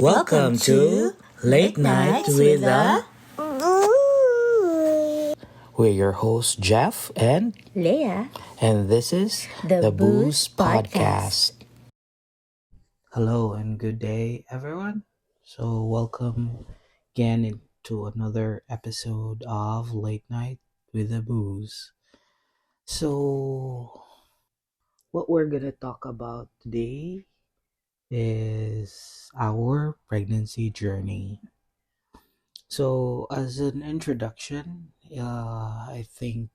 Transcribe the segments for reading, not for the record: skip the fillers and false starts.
Welcome to Late Night with the. We're your hosts, Jeff Leah, and this is the Booze Booze Podcast. Hello and good day, everyone. So, welcome again to another episode of Late Night with the Booze. So, what we're gonna talk about today is our pregnancy journey. So, as an introduction, I think,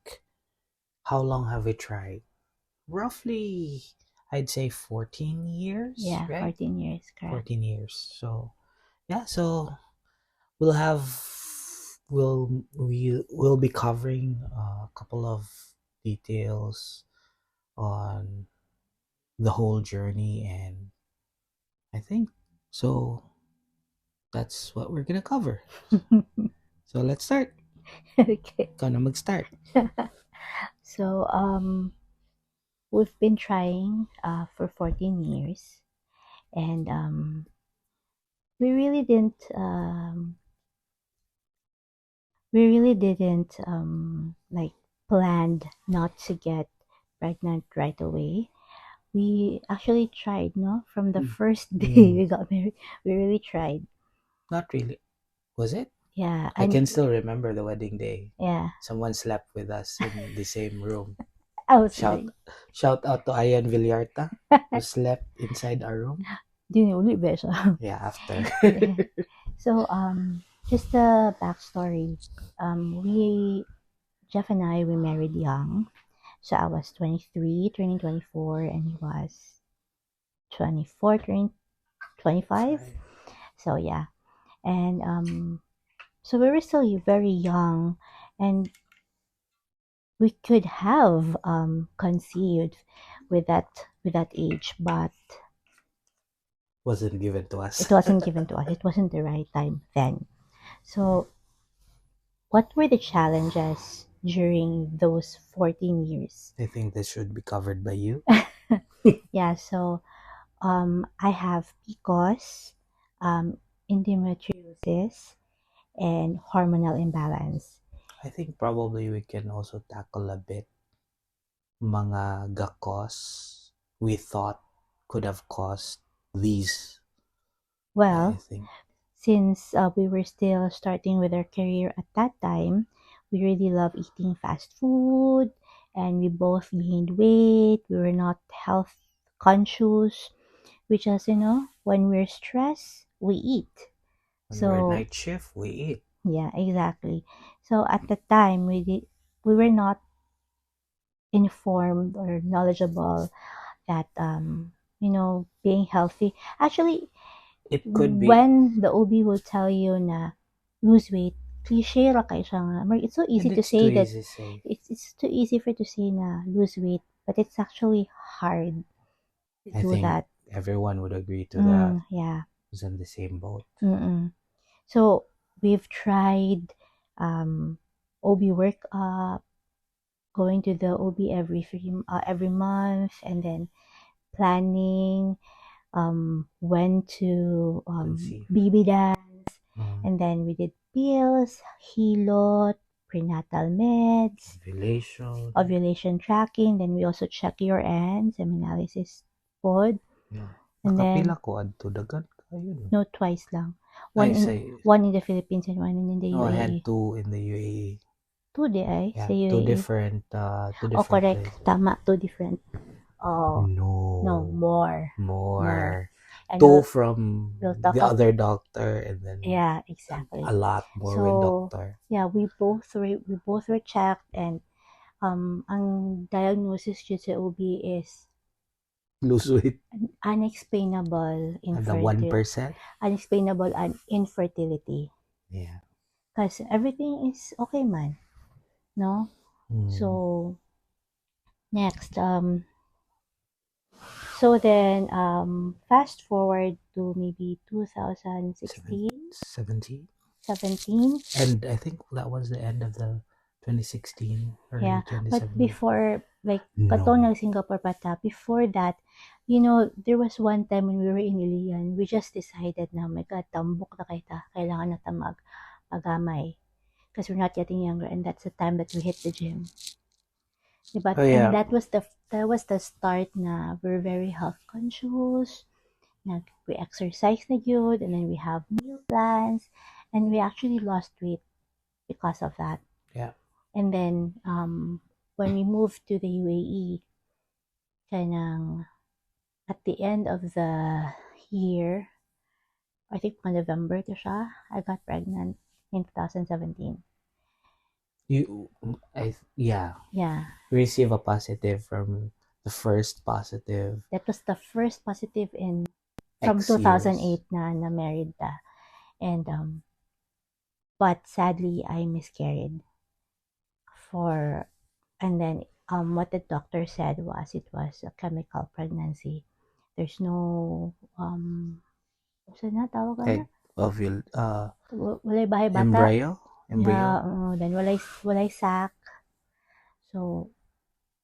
how long have we tried? Roughly, I'd say 14 years, Yeah, right? 14 years, correct. 14 years. So, yeah, so we'll have, we'll be covering a couple of details on the whole journey, and I think so that's what we're gonna cover. So let's start. Okay. Ikaw na mag-start. So, we've been trying for 14 years, and we really didn't like planned not to get pregnant right away. We actually tried, no? From the first day we got married, we really tried. Not really. Was it? Yeah, I can still remember the wedding day. yeah. Someone slept with us in the same room. Outside. Shout out to Ayan Villarta, who slept inside our room. Di niya uli, Besha. Yeah, after. Yeah. So, just a backstory. Jeff and I, we married young. So I was 23, turning 24, and he was 24, turning 25. So yeah, and so we were still very young, and we could have conceived with that age, but Wasn't given to us. it wasn't given to us. It wasn't the right time then. So, what were the challenges during those 14 years? I think this should be covered by you. Yeah, so I have PCOS, endometriosis, and hormonal imbalance. I think probably we can also tackle a bit mga gakos we thought could have caused these. I Well, think. since we were still starting with our career at that time, we really love eating fast food, and we both gained weight. We were not health conscious, which is, when we're stressed, we eat. When So we're night shift, we eat. yeah, exactly. So at the time, we were not informed or knowledgeable that being healthy. Actually, It could be. when the OB will tell you na lose weight, cliche ra kay siya nga. It's so easy And to it's say too that easy to say. it's too easy for to say na lose weight, but it's actually hard to I do think that. everyone would agree to that. Yeah. Who's in the same boat. So we've tried OB workup, going to the OB every month, and then planning when to Conceive. BB dance, and then we did pills, hilot, prenatal meds, ovulation tracking. Then we also check your seminalysis pod. Yeah. And then Nakapila ko adto dagan kayo. no, twice lang. I One in the Philippines and one in the UAE. No, I had two in the UAE. Two di ay Yeah, sa UAE. two different correct. places. Tama, two different. Oh, No, more. And two from we'll talk the other doctor, and then yeah, exactly. a lot more So, with doctor. Yeah, we both were checked, and ang diagnosis dyan sa OB is Lose weight. Unexplainable The 1%. Unexplainable infertility. Yeah. Because everything is okay man, no? So next, so then fast forward to maybe 2016, 17. 17. And I think that was the end of the 2016 or Yeah, 2017. but like No. katong Singapore pata. Before that, there was one time when we were in Iligan, we just decided na, my God, tambok na kita. Kailangan na pagamay. Because we're not getting younger, and that's the time that we hit the gym. Diba? Oh And yeah. that was the start na we're very health conscious. We exercise na good, and then we have meal plans, and we actually lost weight because of that. Yeah. And then when we moved to the UAE, kanang at the end of the year, I think November to siya, I got pregnant in 2017. Yeah. Yeah, Receive a positive from the first positive that was the first positive in from X years. 2008 na married ta. And but sadly I miscarried for and then what the doctor said was it was a chemical pregnancy. There's no sa na tawag na? Egg ovule Walay bahay bata. embryo. Yeah, then walay sac. So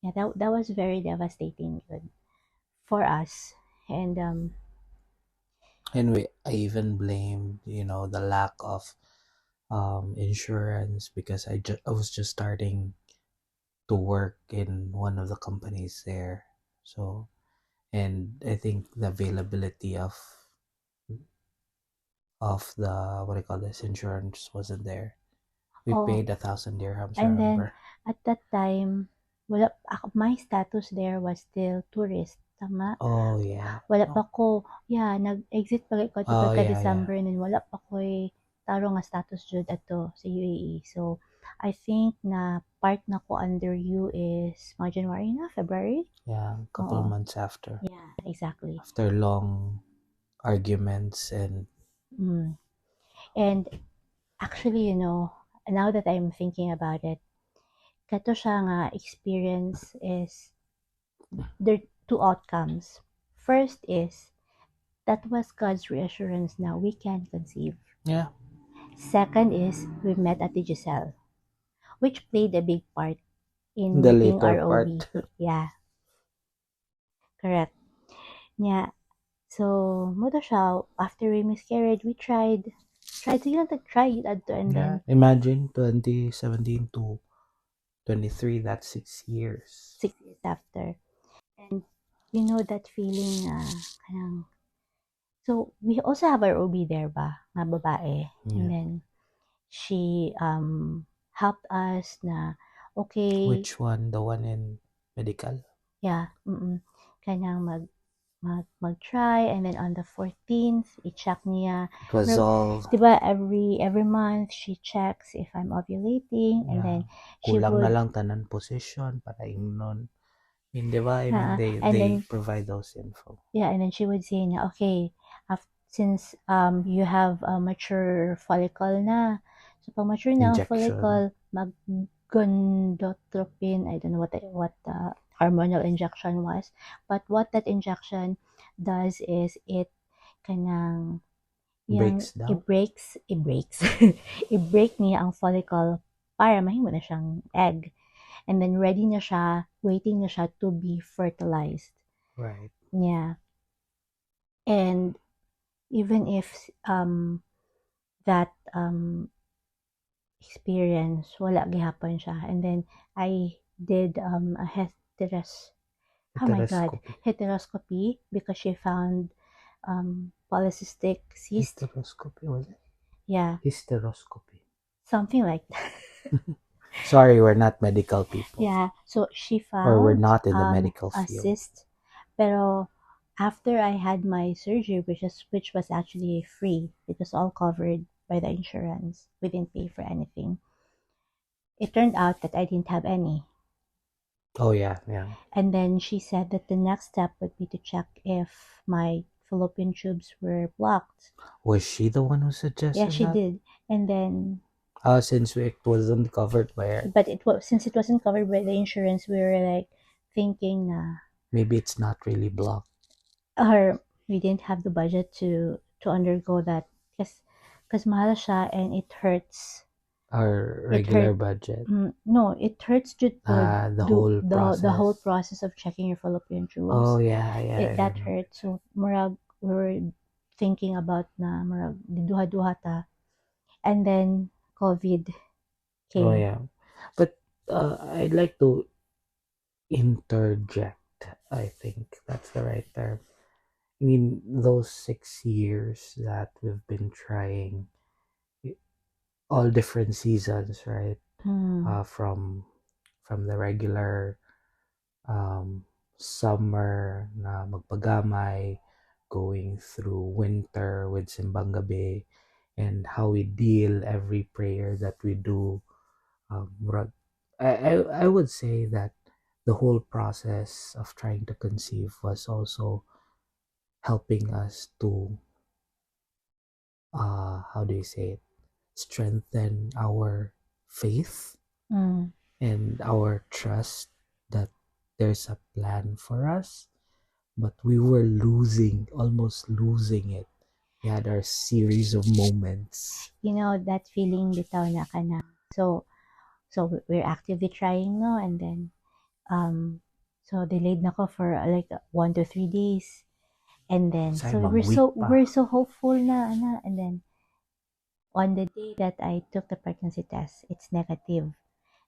yeah, that was very devastating good for us. And And I even blamed, the lack of insurance because I was just starting to work in one of the companies there. So, and I think the availability of the, what do you call this, insurance wasn't there. We oh, paid 1,000 dirhams, and then remember? at that time my status there was still tourist, tama? Oh yeah. Wala pa ko, yeah, nag-exit pa ko to Oh pagka yeah, yeah. December, and then wala pa ko taro nga status jud ato sa UAE. So I think na part na ko under you is mga January na, February. Yeah, a couple Oo. months after. Yeah, exactly. After long arguments and And actually, now that I'm thinking about it, kato siya nga experience is there are two outcomes. First is that was God's reassurance now we can conceive. yeah, Second is we met Ate Giselle, which played a big part in the meeting later our OB. part. Yeah, correct. Yeah. So, mo to siya, after we miscarried, we tried to try it adto, and Yeah, then imagine 2017 to 23, that's 6 years. 6 years after. And that feeling na kanang so we also have our OB there ba, nga babae. And Yeah. then she helped us na okay, Which one? The one in medical? yeah, kanang mag-try, and then on the 14th, i-check niya. It was all, Diba, every month, she checks if I'm ovulating, and then she kulang na would, lang tanan position para ingnon. Di ba? I mean, they and they then, provide those info. yeah, and then she would say na, okay, since you have a mature follicle na, so pag mature na ang Injection. follicle, gonadotropin, I don't know what the hormonal injection was, but what that injection does is it kanang yang Breaks down. i-breaks i-break niya ang follicle para mahimo na siyang egg, and then ready na siya, waiting na siya to be fertilized. Right. Yeah. And even if that experience wala gihapon siya, and then I did a oh my god, heteroscopy, because she found polycystic cyst. Hysteroscopy, was it? Yeah, Hysteroscopy. something like that. Sorry, we're not medical people. Yeah, so she found Or we're not in the medical a field. cyst, pero after I had my surgery, which was actually free, it was all covered by the insurance. We didn't pay for anything. It turned out that I didn't have any. Oh yeah, yeah. And then she said that the next step would be to check if my fallopian tubes were blocked. Was she the one who suggested Yeah, she that? did. And then, Since it wasn't covered by her. but since it wasn't covered by the insurance, we were like thinking na Maybe it's not really blocked. or we didn't have the budget to undergo that, because mahal siya and it hurts. Our It regular hurt. budget. No, it hurts you to The do whole the whole process. process of checking your Philippine Oh troops. yeah, yeah, I That remember. hurts. So murag we were thinking about na murag duha-duha ta, and then COVID Oh came. yeah. But I'd like to interject. I think that's the right term. I mean, those 6 years that we've been trying all different seasons, right? Mm, Uh, from from the regular summer na magpagamay, going through winter with Simbang Gabi, and how we deal every prayer that we do. Murag- I would say that the whole process of trying to conceive was also helping us to how do you say it, strengthen our faith mm. and our trust that there's a plan for us, but we were almost losing it. We had our series of moments. You know that feeling bitaw na ka na. So we're actively trying no, and then so delayed na ko for like 1 to 3 days, and then Say, so mga week pa. we're so hopeful na, and then on the day that I took the pregnancy test, it's negative.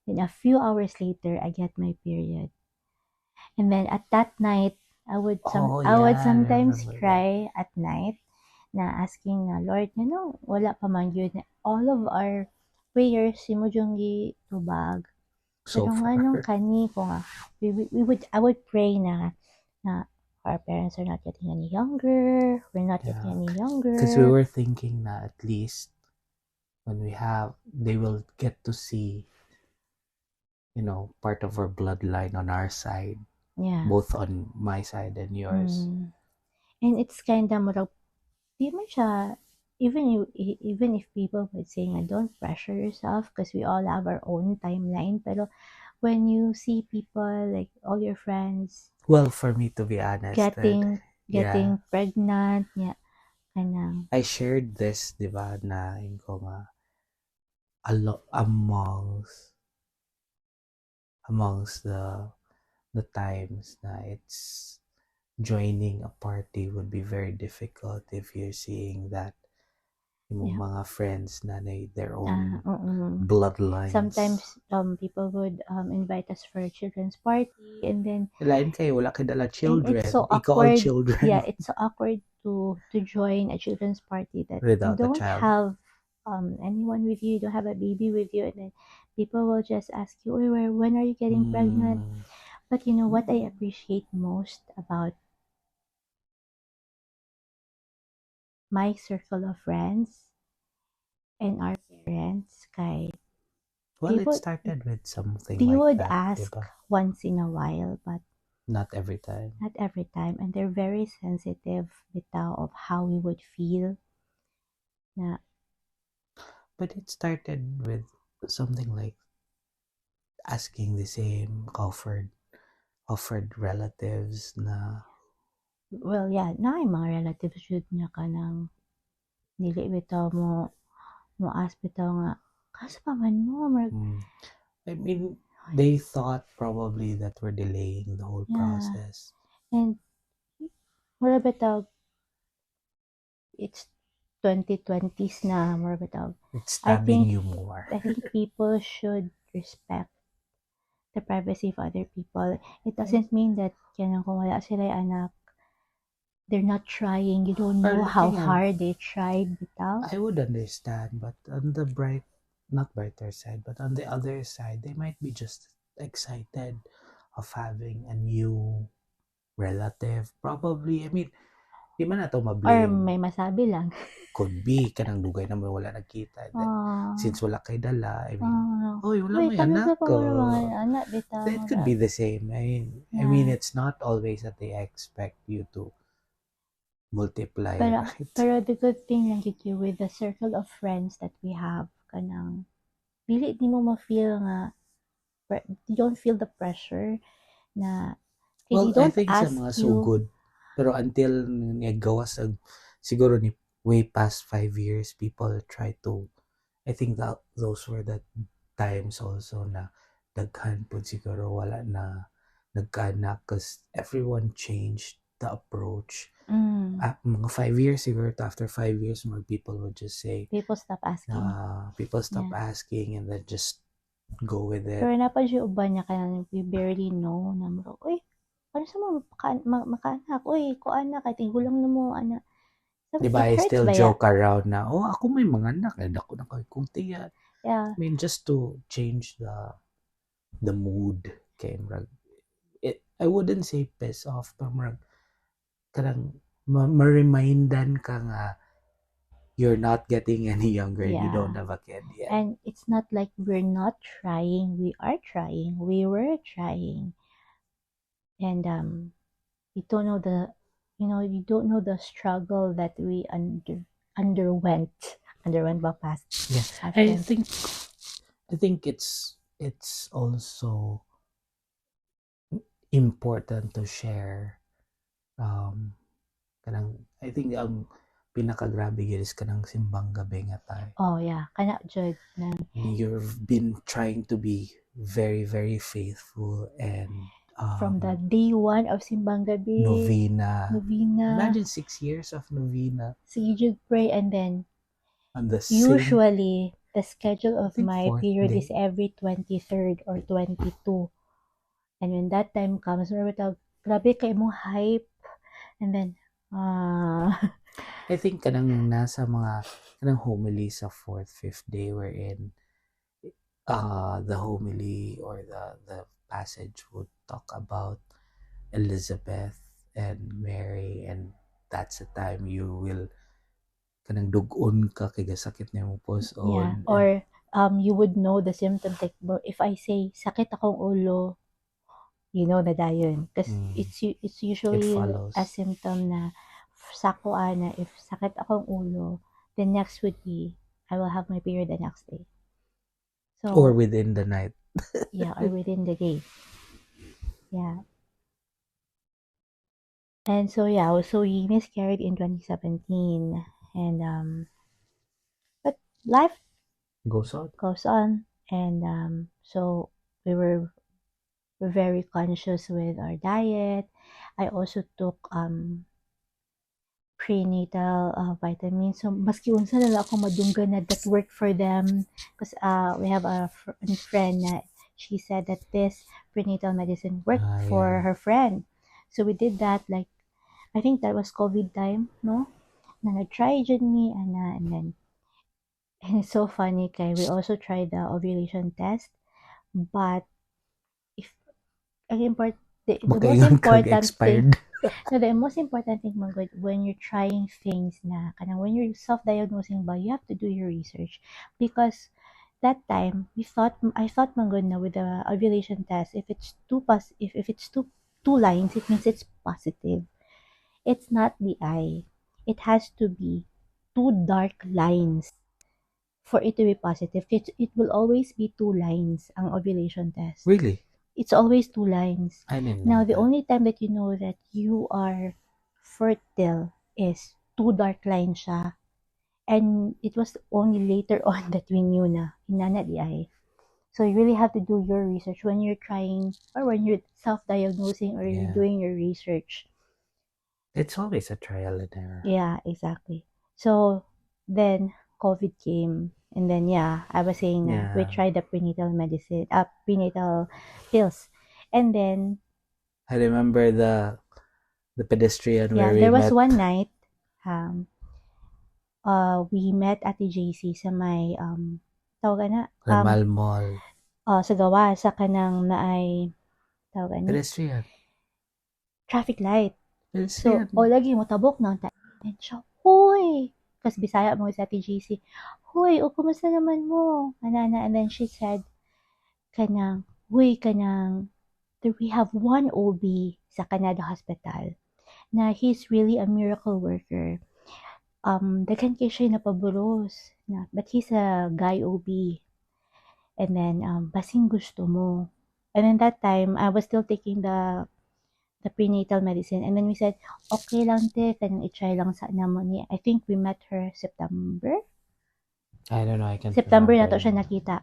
Then a few hours later, I get my period. And then at that night, Oh I would yeah, I sometimes remember that. cry at night na asking na Lord, wala pa man yun. All of our prayers si mo jung tubag. So Pero nga nung far. kani ko nga, I would pray na our parents are not getting any younger, we're not getting Yeah. any Because we younger. were thinking that at least when they will get to see, part of our bloodline on our side, Yeah. both on my side and yours. Mm. And it's kinda murag di man siya, even if people would say nga don't pressure yourself because we all have our own timeline, pero when you see people like all your friends Well, for me, to be honest, getting yeah, pregnant nya kanang I shared this, di ba, na yun ko nga, amongst the times na it's joining a party would be very difficult if you're seeing that yung yeah, mga friends na their own mm. bloodlines. Sometimes people would invite us for a children's party, and then Lain kayo, wala kayo dala it's so children. Ikaw all awkward. Yeah, children it's so awkward to join a children's party that you without a don't child. have anyone with you, you don't have a baby with you, and then people will just ask you, "Oh, when are you getting pregnant?" Mm, But you know what I appreciate most about my circle of friends and our parents, kay well, they it would started with something they like would that, ask diba? once in a while, but Not every time. not every time, and they're very sensitive bitaw of how we would feel na But it started with something like asking the same offered relatives na well, yeah, naay mga relatives jud niya kanang dili bitaw mo ask bitaw nga, "Kaso pa man mo?" Murag, mm, I mean, they thought probably that we're delaying the whole yeah. process. And mura bitaw, it's 2020s na, mura bitaw. It's I stabbing think you more. I think people should respect the privacy of other people. It doesn't mean that kanang kung wala sila anak, they're not trying. You don't Or know how looking at, hard they tried bitaw. I would understand, but on the not brighter side, but on the other side, they might be just excited of having a new relative. Probably, I mean, di man na to Or ma-blame. may masabi lang. Could be, kanang dugay na mo wala nagkita. Then, Ah, since wala kay dala, I mean, oy, wala uy, may kami anak sa pa ko. mo mga anak bitaw It could mga. be the same. I mean, Yeah. it's not always that they expect you to multiply, Pero right? the good thing lang gid with the circle of friends that we have kanang dili di mo ma-feel nga you don't feel the pressure na they Well, I don't think sa ask mga so you. good. Pero until nagawa sa, siguro ni way past 5 years, people try to I think that those were the times also na daghan po siguro wala na nagkaanak because everyone changed the approach. Mga 5 years siguro, after 5 years, more people would just say, People stop asking. people stop Yeah. asking and then just go with it. Pero napansin uban niya kaya we barely know na muro, uy, ano sa mo makaanak, uy, ko anak, kay tigulang na mo, anak. So, Diba, I it hurts still ba ya? joke around na, oh, ako may mga anak, ako na kay kung tiyan. Yeah. I mean, just to change the mood kay murag. I wouldn't say piss off, but murag kanang ma-remindan ka nga you're not getting any younger and you don't have a kid yet. And it's not like we're not trying. We are trying. We were trying. And you don't know you don't know the struggle that we underwent ba past. Yeah. I think it's also important to share kanang I think ang pinakagrabe gyud is kanang simbang gabi nga tayo. Oh yeah, kana jud na You've been trying to be very very faithful and from the day one of simbang gabi, novena. novena. Imagine 6 years of novena. Sige jud pray, and then On the usually the schedule of my fourth period day. is every 23rd or 22. And when that time comes, grabe kay mo hype. And then, I think kanang nasa mga kanang homily sa 4th, 5th day wherein the homily or the passage would talk about Elizabeth and Mary, and that's the time you will kanang dugon ka kay gasakit na mo puson. Yeah, or you would know the symptoms. Like if I say sakit akong ulo, you know na dayon, because it's usually a symptom na sako na if sakit akong ulo, the next would be I will have my period the next day. So or within the night. Yeah, or within the day. Yeah. And so we miscarried in 2017, and but life goes on, and so we're very conscious with our diet. I also took prenatal vitamins. So maski unsa na lang ako madunggan na that work for them, because we have a friend na she said that this prenatal medicine worked for her friend. So we did that, like I think that was COVID time, no? Na nag-try jud me, and then and it's so funny kay we also tried the ovulation test, but if the most important thing no, the most important thing when you're trying things na kanang when you're self-diagnosing ba, you have to do your research, because that time I thought man good na with the ovulation test, if it's if it's two lines, it means it's positive. It's not the eye. It has to be two dark lines for it to be positive. It will always be two lines ang ovulation test. Really? It's always two lines. I didn't know. Now, the that. only time that you know that you are fertile is two dark lines siya. And it was only later on that we knew na inana di ay. So you really have to do your research when you're trying or when you're self-diagnosing or you're doing your research. It's always a trial and error. Yeah, exactly. So then COVID came, and then I was saying we tried the prenatal medicine, prenatal pills, and then I remember the pedestrian where we there was met. one night, we met at the JC sa may tawag na Ramal Mall. Sa gawa sa kanang naay tawag ni pedestrian. Traffic light. Pedestrian. So lagi mo tabok na and siya, hoy, kasi Bisaya mo sa TGC, hoy, kumusta naman mo? Anana, and then she said, kanang, hoy, kanang, we have one OB sa Canada Hospital na he's really a miracle worker. Daghan kay siya napaburos na, but he's a guy OB. And then, basing gusto mo. And then that time, I was still taking the prenatal medicine. And then we said, okay lang te, kanang i-try lang sa namon ni. I think we met her September. I don't know, I can't September na remember to siya anymore. nakita.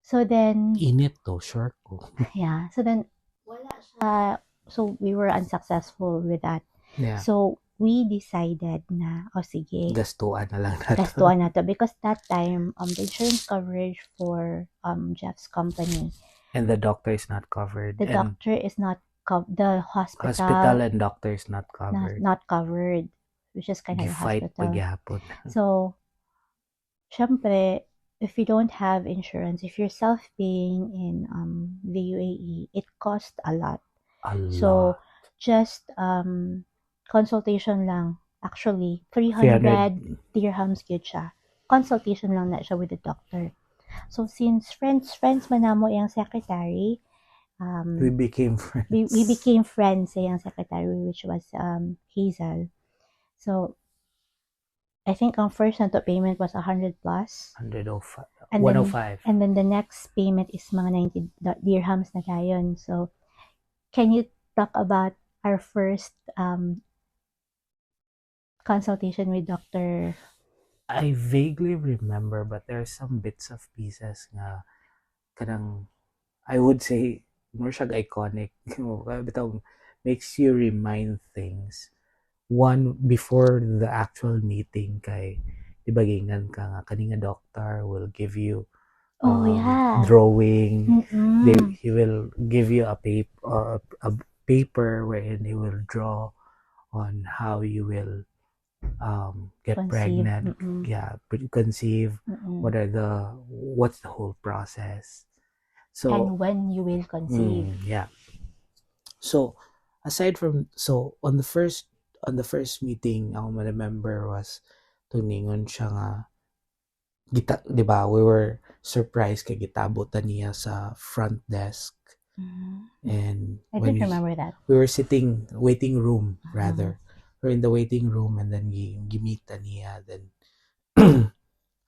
So then, Init to, sure ko. yeah. So then, wala siya. So we were unsuccessful with that. Yeah. So we decided na, sige, Gastuan na lang nato. gastuan na to. Because that time, the insurance coverage for Jeff's company, And the doctor is not covered. the And doctor is not, the hospital hospital and doctor is not covered. not covered, which is kind of the Gifight hospital. pagyapon. So, syempre, if you don't have insurance, if you're self-paying in the UAE, it costs a lot. A So, lot. just consultation lang. Actually, 300. 300 dirhams gyud siya. Consultation lang na siya with the doctor. So, since friends man namo yung secretary, We became friends. we became friends sa yung secretary, which was Hazel. So, I think ang first na to payment was 100 plus. 105. And 105. And then the next payment is mga 90 dirhams na tayon. So, can you talk about our first consultation with Dr. I vaguely remember, but there are some bits of pieces nga kanang, I would say, more siya iconic. Bitong makes you remind things. One, before the actual meeting kay, di ba gingan ka nga, kaninga doctor will give you drawing. He will give you a paper wherein he will draw on how you will get Conceive. pregnant, conceive. What's the whole process? So And when you will conceive. yeah. So aside from on the first meeting, ako remember was tuningon siya nga di ba, we were surprised kay gitabutan niya sa front desk. And I didn't remember that. We were sitting waiting room rather. We're in the waiting room and then gimita niya, then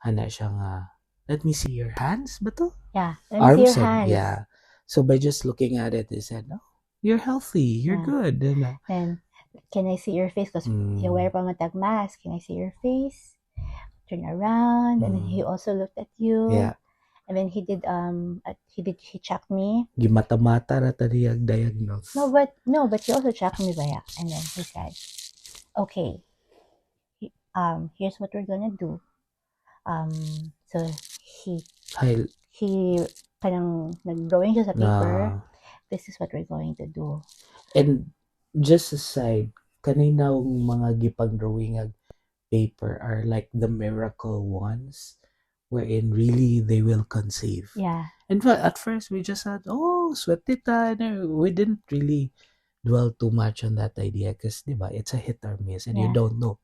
hana siya nga, let me see your hands ba to? Yeah, let me see your hands. Yeah. So by just looking at it, they said, "Oh, you're healthy, you're good." And can I see your face? Because you wear pa matag mask. Can I see your face? Turn around, and then he also looked at you. Yeah. And then he checked me. Gimata-mata ra ta niyang diagnose. No, but he also checked me baya. And then he said, okay, here's what we're gonna do. So he kanang nag-drawing siya sa paper. This is what we're going to do. And just aside, kaninang mga gipang drawing paper are like the miracle ones, wherein really they will conceive. Yeah. In fact, at first we just thought, oh, swetita. We didn't really dwell too much on that idea because, diba, it's a hit or miss and you don't know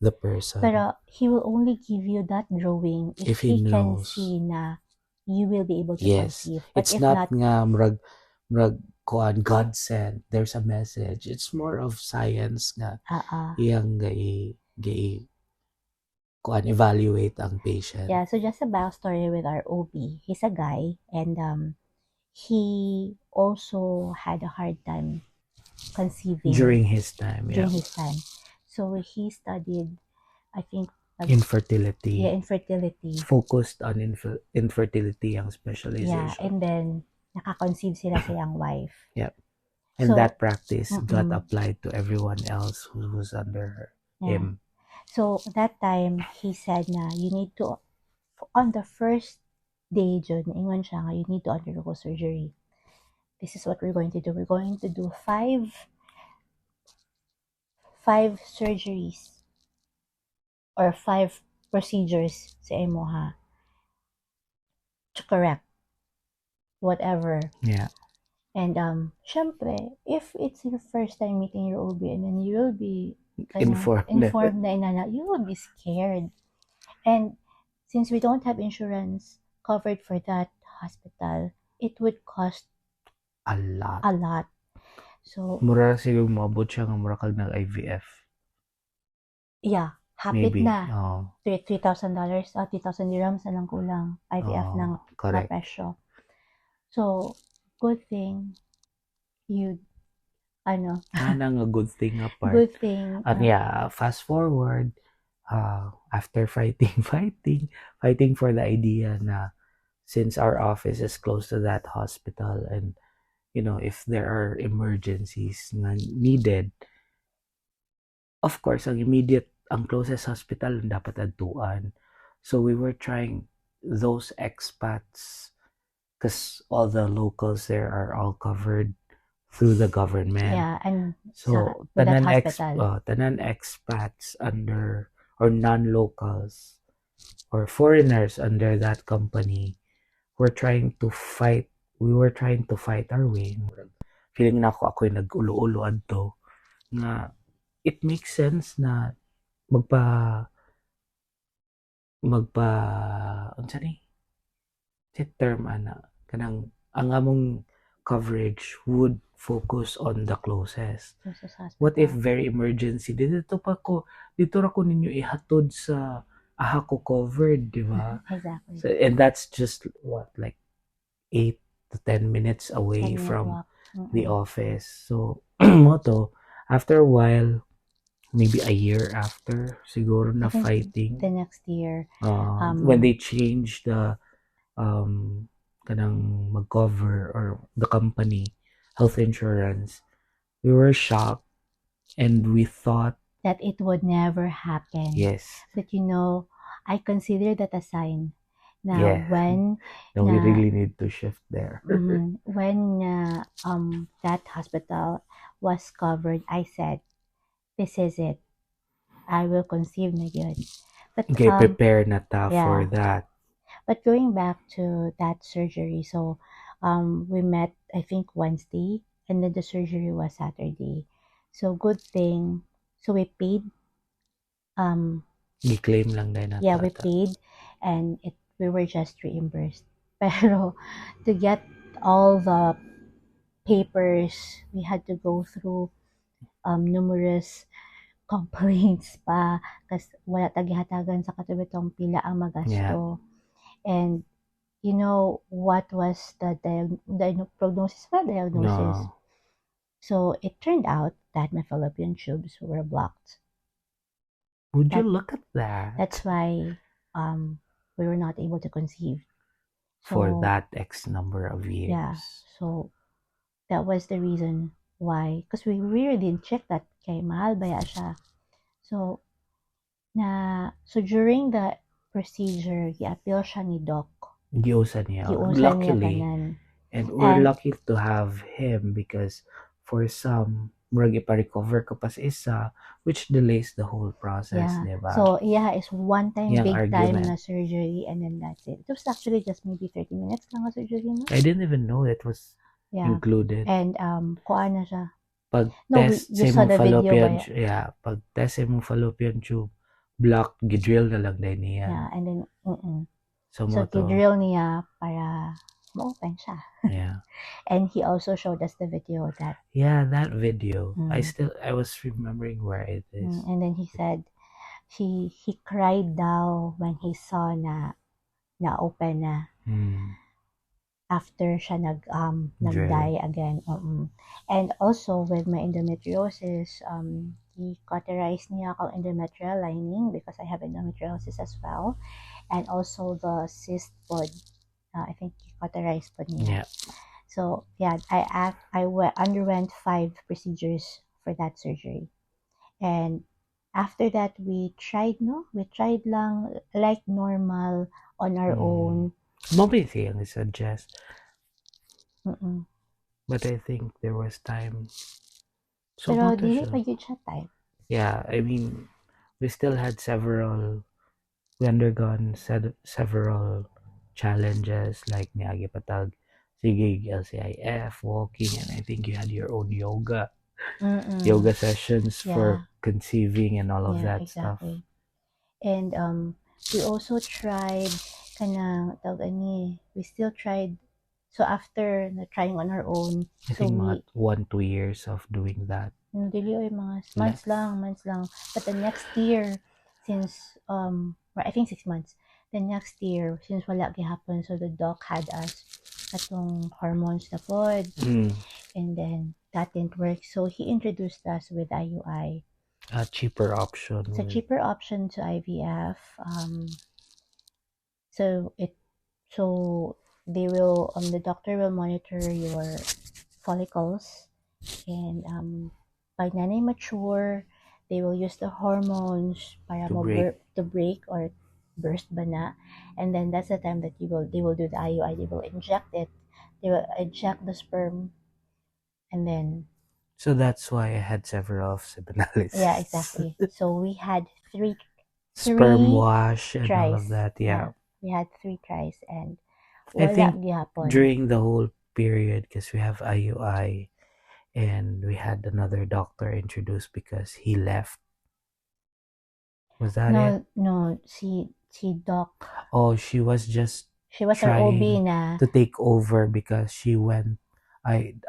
the person. But he will only give you that drawing if he can see na you will be able to conceive. But it's not nga murag God sent. There's a message. It's more of science nga. Iyang evaluate ang patient. Yeah, so just a backstory with our OB. He's a guy and he also had a hard time conceiving during his time. So he studied, I think, infertility. Yeah, infertility. Focused on infertility ang specialization. Yeah, and then nakakonceive sila sa young wife. Yep. And that practice got applied to everyone else who was under him. So that time he said na you need to, on the first day Jud, ingon siya nga you need to undergo surgery. This is what we're going to do. We're going to do five surgeries or 5 procedures sa imo ha to correct whatever. Yeah. And syempre, if it's your first time meeting your OB and then you will be informed na inana, you will be scared. And since we don't have insurance covered for that hospital, it would cost a lot. So mura siguro moabot siya nga mura kag nag-IVF. Yeah, hapit na. $3,000, 3,000 dirhams na lang kulang. IVF ng presyo. So, good thing Anang a good thing apart. Good thing. Yeah, fast forward, after fighting for the idea na since our office is close to that hospital, and if there are emergencies na needed, of course ang closest hospital dapat adtuan. So we were trying those expats, because all the locals there are all covered through the government. Yeah, and So with that hospital. tanan expats under, or non-locals or foreigners under that company were trying to fight. We were trying to fight our way. Feeling na ako nag-ulo-ulo adto nga it makes sense na magpa magpa unsa ni term ana kanang ang among coverage would focus on the closest. What if very emergency dito ra ko ninyo ihatod sa aha ko covered, di ba? Exactly. So, and that's just what, like 8 to 10 minutes away 10-minute from walk. the office. So moto after a while, maybe a year after siguro na I think fighting the next year, when they changed the kanang mag-cover, or the company health insurance, we were shocked and we thought that it would never happen. yes, But I consider that a sign na Yeah. when then we really need to shift there. when that hospital was covered, I said, this is it. I will conceive na yun. But Okay, prepare na ta for yeah. that. But going back to that surgery, so we met, I think, Wednesday, and then the surgery was Saturday. So good thing. So we paid. I-claim lang din na Yeah, we paid, and we were just reimbursed. Pero to get all the papers, we had to go through numerous complaints pa, kasi wala tagihatagan sa katubitong pila ang magasto. And what was the prognosis ba? Diagnosis. No. So it turned out that my fallopian tubes were blocked. Would you look at that? That's why we were not able to conceive. For that X number of years. Yeah. So that was the reason why. Because we really didn't check that kay mahal ba siya. So during the procedure, i-appeal siya ni Doc. Giusa niya. Luckily. And we're lucky to have him, because for some, murag ipa-recover ka pa sa isa, which delays the whole process, diba? So, is one-time, big argument. time na surgery, and then that's it. It was actually just maybe 30 minutes lang na surgery, no? I didn't even know it was included. And, kuha na siya. Pag-test sa imong fallopian tube, pag-test sa imong fallopian tube, block, gidrill na lang din niya. Yeah, and then, So gidrill niya para ma-open siya. Yeah. And he also showed us the video that. Yeah, that video. I was remembering where it is. And then he said, he cried daw when he saw na open na. After siya nag-die again. And also with my endometriosis, he cauterized niya akong endometrial lining because I have endometriosis as well, and also the cyst pod. I think he cauterized pod niya. Yeah. So I underwent 5 procedures for that surgery, and after that we tried lang like normal on our own. Nobody thing suggest. But I think there was time. So pero dili pa yun siya time. Yeah, I mean, we still had we undergone several challenges, like niagi patag sigig LCIF, walking, and I think you had your own yoga sessions for conceiving and all of that stuff. And we also tried we still tried. So after trying on our own, I think 1-2 years of doing that. Dili oy mga months lang. But the next year, since I think 6 months. The next year, since wala gihapon, so the doc had us atong hormones na pod. And then that didn't work. So he introduced us with IUI. A cheaper option It's a with cheaper option to IVF. So it so they will the doctor will monitor your follicles, and by nanay mature, they will use the hormones para to break. to break or burst ba na, and then that's the time that they will do the IUI. They will inject it. They will inject the sperm, and then So that's why I had several yeah, seminalists. exactly. So we had Sperm three wash and all tries. of that. Yeah. Yeah, we had three tries, and I wala think gyapon. during the whole period, because we have IUI and we had another doctor introduced because he left. Was that it? No, si Doc, Oh, she was just she was our OB trying na. to take over because she went.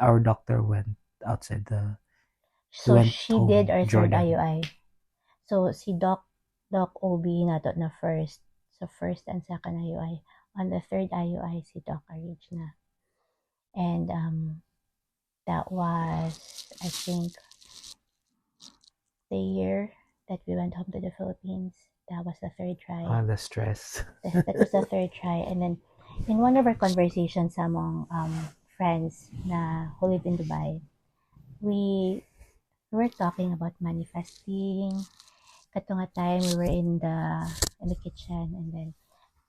Our doctor went outside the. He So went she did home, our third Jordan. IUI. So si Doc OB na to na first. So first and second IUI. On the third IUI, si Doc arranged na. And that was, I think, the year that we went home to the Philippines. That was the third try. The stress. That was the third try. And then in one of our conversations among friends na who live in Dubai, we were talking about manifesting. Kato nga time we were in the kitchen, and then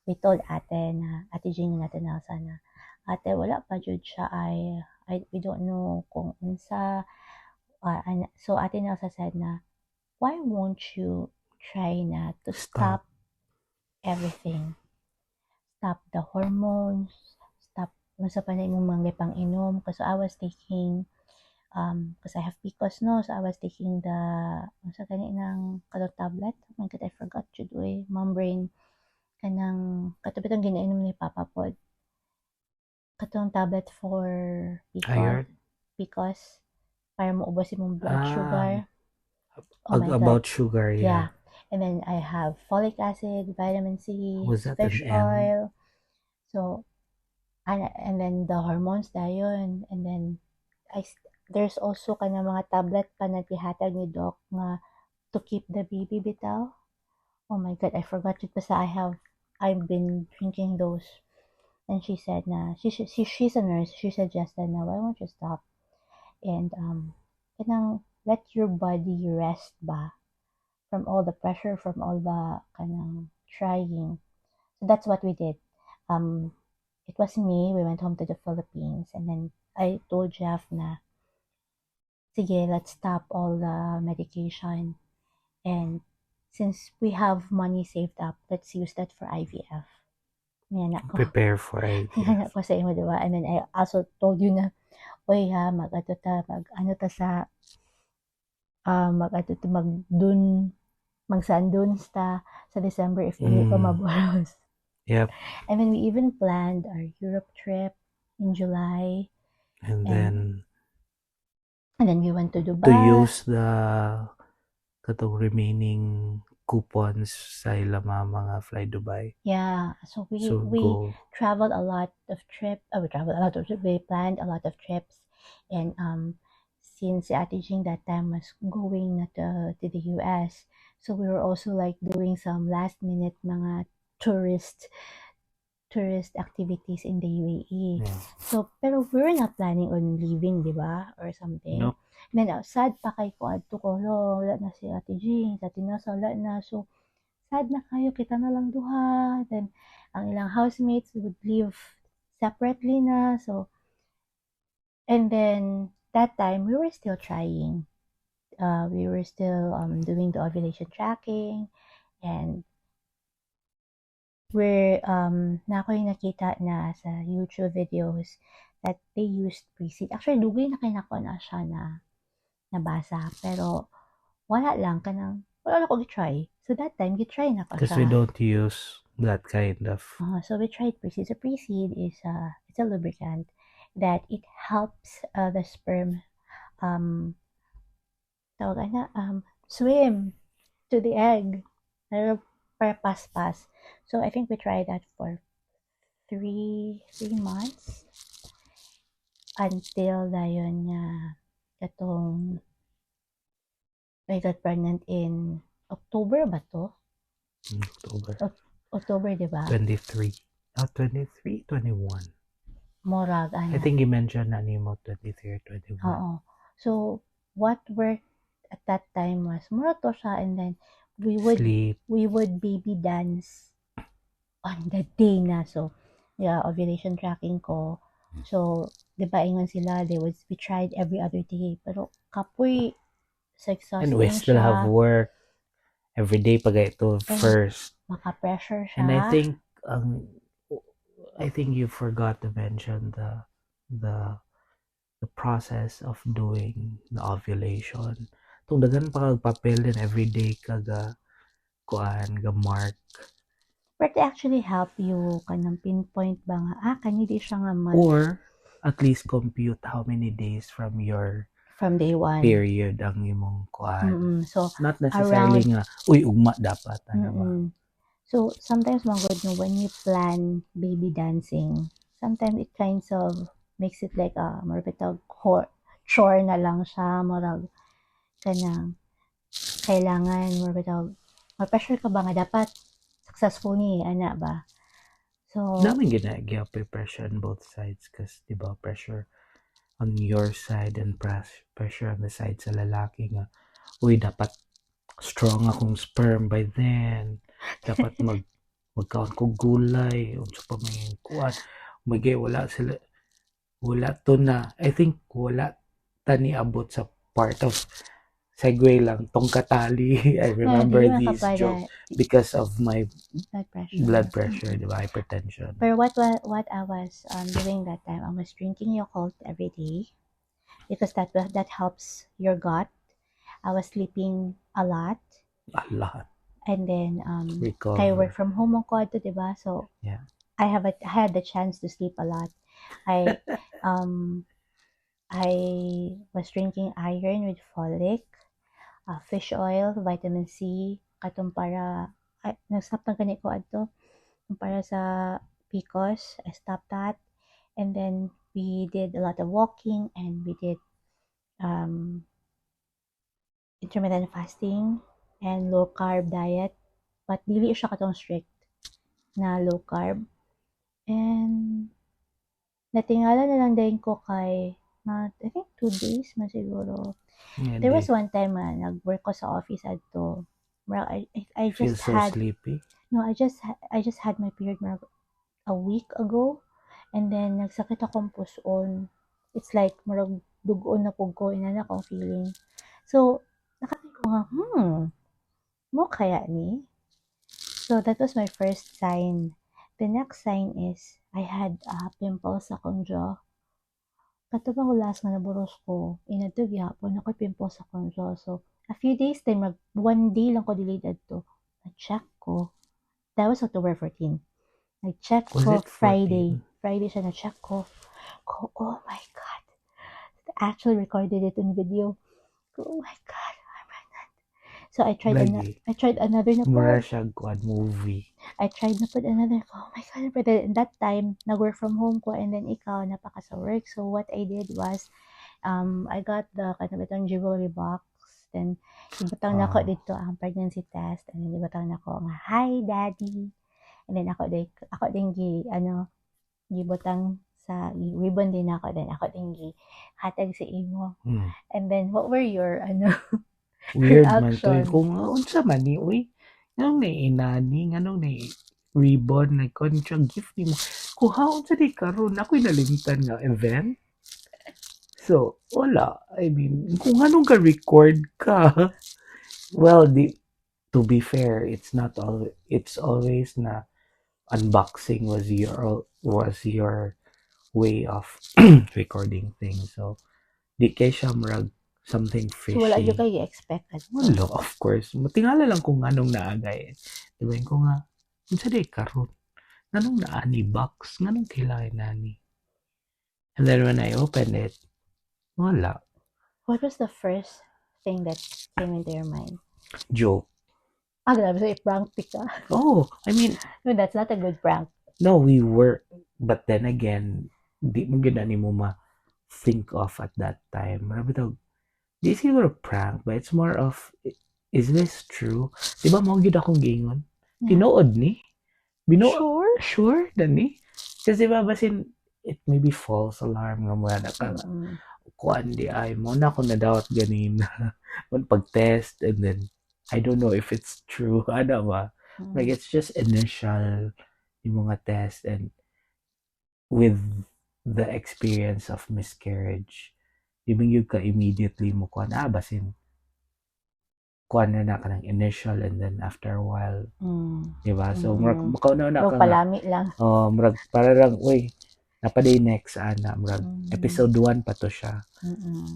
we told ate na, Ate Jean natin na sana, ate wala pa jud siya I we don't know kung unsa. So ate Nelsa said na, why won't you try na to Stop. stop everything? Stop the hormones, stop unsa pa na imong mga pang-inom. Because I was taking because I have PCOS, no, so I was taking the unsa gani ng kadto tablet. Oh my god, I forgot jud membrane kanang katong ginainom ni Papa pod. Katong tablet for Iron. PCOS para maubos imong blood Ah, sugar. Oh my god. about sugar, Yeah. yeah. And then I have folic acid, vitamin C, Was that an fish M? oil. So and then the hormones dayon, and then there's also kana mga tablet pa na gihatag ni doc nga to keep the baby bitaw. Oh my god, I forgot it basta I've been drinking those. And she said na she's a nurse. She suggested na why won't you stop and kanang let your body rest ba from all the pressure, from all the kanang trying. So that's what we did. Um, it was me. We went home to the Philippines, and then I told Jeff na, sige, let's stop all the medication. And since we have money saved up, let's use that for IVF. May anak ko. Prepare for May IVF. anak ko sa imo, diba? And then I also told you na, oy ha, ano ta sa, mag-sundunes ta sa December if dili pa Mm, maboros. yep. And then we even planned our Europe trip in July, And and then we went to to Dubai. use the katong remaining coupons sa ilang mga Fly Dubai. Yeah, so So we go. traveled a lot of trip. We traveled a lot of trip. We planned a lot of trips, and since Ate Jing that time was going to the US, so we were also like doing some last minute mga tourist tourist activities in the UAE. Yeah. So, pero we were not planning on leaving, di ba? Or something. Nope. Then, sad pa kay ko adto ko, lo, wala na si Ate Jean, sa Tinasa, wala na. So, sad na kayo, kita na lang duha. Then, ang ilang housemates would live separately na. So, and then, that time, we were still trying. We were still doing the ovulation tracking, and where na ako yung nakita na sa YouTube videos that they used pre-seed. Actually, dugay na kayo nako na siya na nabasa. Pero, wala lang ka nang, wala na ko try. So, that time, try na ko Because we siya. don't use that kind of. So, we tried pre-seed. So, pre-seed is it's a lubricant that it helps the sperm tawag na, swim to the egg. Pero, para pas-pas. So, I think we tried that for 3 months until dayon nga katong I got pregnant in October ba to? October. October, di ba? 23. 23, 21. Morag, I think you mentioned na nimo 23 or 21. Oo. So, what worked at that time was, mura to siya, and then, Sleep. we would baby dance on the day na. So, yeah, ovulation tracking ko. So, di ba, ingon sila, we tried every other day. Pero, kapoy, sa And we exhausting still have siya. work every day pag ito first. Maka-pressure siya. And I think you forgot to mention the process of doing the ovulation. Tung dagan pa kag papel din every day kaga kuan ga mark. But it actually help you kanang pinpoint ba nga, kani di siya nga Or at least compute how many days from your from day one. Period ang imong kuan. So, not necessarily nga, uy, ugma dapat. Ano ba? So, sometimes good no, when you plan baby dancing, sometimes it kinds of makes it like a marapitag chore na lang siya, marag kanang kailangan marapitag ma-pressure ka ba nga dapat successful ni ana ba. So, daming ginagya pressure on both sides kasi diba pressure on your side and pressure on the side sa lalaki nga, uy, dapat strong akong sperm by then. Dapat magkaon ko gulay. Unsa pa may kuan. Magay wala sila. Wala to na. I think wala tani abot sa part of segue lang tong katali. I remember these jokes because of my blood pressure, diba? Hypertension. But what I was doing that time, I was drinking Yakult every day because that helps your gut. I was sleeping a lot. And then I work from home ako ato, diba? So yeah. I had the chance to sleep a lot. I was drinking iron with folic, fish oil, vitamin C, katong para nag-stop na gani ko adto para sa PCOS. I stopped that, and then we did a lot of walking, and we did intermittent fasting and low carb diet, but dili siya katong strict na low carb. And natingala na lang din ko kay I think 2 days man siguro. There was one time nag-work ko sa office adto. I just feel so sleepy. No, I just had my period a week ago, and then nagsakit akong puson. It's like marag dugon na pug ko, inana akong feeling. So nakatay ko nga, mo kaya ni? So that was my first sign. The next sign is I had pimples sa akong jaw. Katubang ulas nga naburos ko, inadto gyapon ako pimples sa akong jaw. So a few days then 1 day lang ko delayed adto. Na-check ko. That was October 14. Nag-check ko Friday. Friday siya na-check ko. Oh my God. I actually recorded it in video. Oh my God. I'm pregnant. So I tried another na po. Mura siya movie. I tried na po another. Oh my God. But then, that time, nag-work from home ko, and then ikaw, napaka sa work. So what I did was, I got the kanabitang jewelry box. Then, ibutang na ko dito ang pregnancy test. And then, ibutang na ko nga, hi, daddy. And then, ako din gibutang sa ribbon din ako. Then, ako din hatag sa imo. And then, what were your, weird man to. Kung unsa man ni, uy, anong naiinani, anong ribbon, kung gift ni mo. Kung haon sa di karon, ako'y nalimtan nga event. So, wala. I mean, kung anong ka-record ka, well, to be fair, it's always na unboxing was your way of recording things. So, di kay siya marag something fishy. So, wala yung kayo expected. Wala, of course. Matingala lang kung anong naagay. Diba ko nga, unsa di karon, nganong naani box, nganong kailangan nani. And then when I opened it, wala. What was the first thing that came into your mind? Joke. Grabe, so prank ka. Oh, I mean, no, that's not a good prank. No, we were, but then again, di mo gina ni mo ma-think of at that time. Marami daw, di siguro prank, but it's more of, is this true? Di ba mo gid akong gingon? Yeah. Tinuod ni? Sure? Sure na ni? Kasi di ba basin, it may be false alarm nga mga naka, Mm. kuan di ay mo na ako na-doubt ganina. Pag-test, and then, I don't know if it's true. Ano ba? Like, it's just initial yung mga test, and with the experience of miscarriage, ibig yung ka immediately mo kuan, basin, kuan na ka ng initial, and then after a while, diba? So, murag, makauna na ka nga, palami lang. murag, para lang, uy, napaday next, murag, episode 1 pa to siya.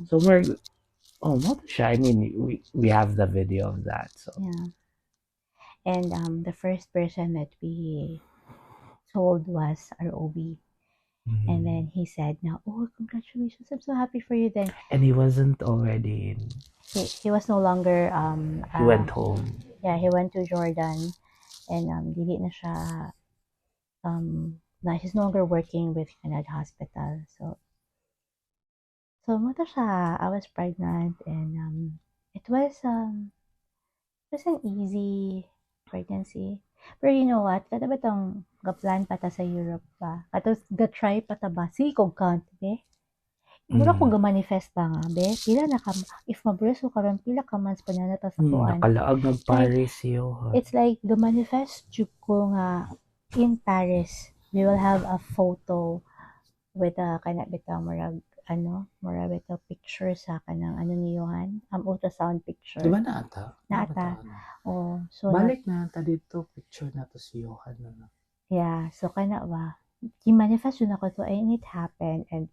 So, murag, mo to siya. I mean, we have the video of that, so. Yeah. And the first person that we told was our OB. And then he said, "Now, oh, congratulations! I'm so happy for you." Then And he wasn't already in. he was no longer He went home. Yeah, he went to Jordan, and dili na siya na he's no longer working with Canada Hospital. So mo to siya. I was pregnant, and it was an easy pregnancy. Pero you know what? Kada ba tong ga-plan pa ta sa Europe pa? Kato ga-try pa ta ba? Si kog count, be? Mura ko ga-manifest pa nga, be? Pila na ka, if mabreso ka ron, pila ka months pa na ta sa kuan. Nakalaag ng Paris yo. It's like ga-manifest jud ko nga in Paris, we will have a photo with a kana bitaw murag murag bitaw picture sa kanang ni Johan, ultrasound picture. Di ba naata? Oh, so balik na ta dito, picture na to si Johan na. Yeah, so kana ba? Gi-manifest yun ako to, and it happened, and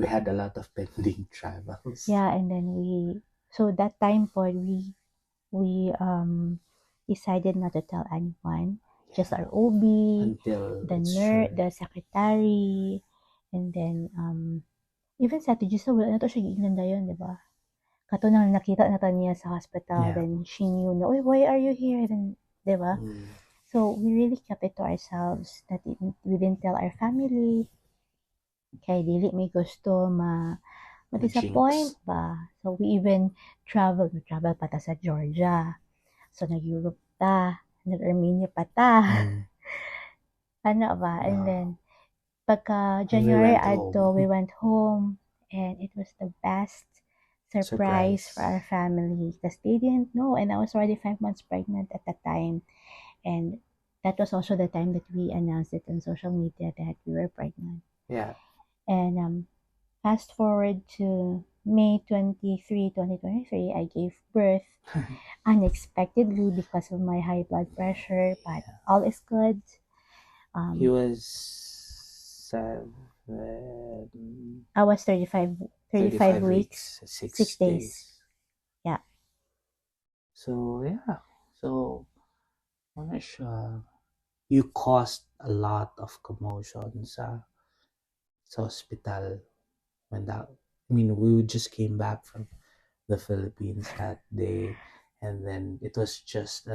we had a lot of pending travels. Yeah, and then so that time po we decided not to tell anyone, just our OB, Until the nurse, the secretary, and then even sa Tijisa, wala na to siya giingnan dayon, di ba? Kato nang nakita na ta niya sa hospital, then she knew na, "Uy, why are you here?" Then, di ba? So we really kept it to ourselves, that we didn't tell our family. Kay dili may gusto ma-disappoint ba. So we even travel pa ta sa Georgia. So nag-Europe ta, nag-Armenia pa ta. Ano ba? And then pagka January we went home, and it was the best surprise for our family because they didn't know, and I was already 5 months pregnant at that time, and that was also the time that we announced it on social media that we were pregnant. Yeah. And fast forward to May 23, 2023, I gave birth unexpectedly because of my high blood pressure, but all is good. He was 7. I was 35 weeks, 6 days. Yeah. So, yeah. So, you caused a lot of commotion sa hospital when that, I mean, we just came back from the Philippines that day, and then it was just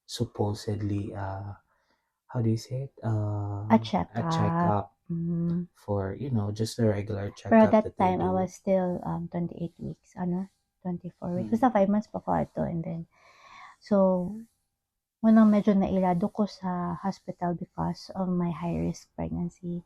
supposedly how do you say it? A checkup. For, just a regular checkup. Pero at that time, I was still 28 weeks, 24 weeks. Basta 5 months pa ko ito, and then, so, munang medyo nailado ko sa hospital because of my high-risk pregnancy.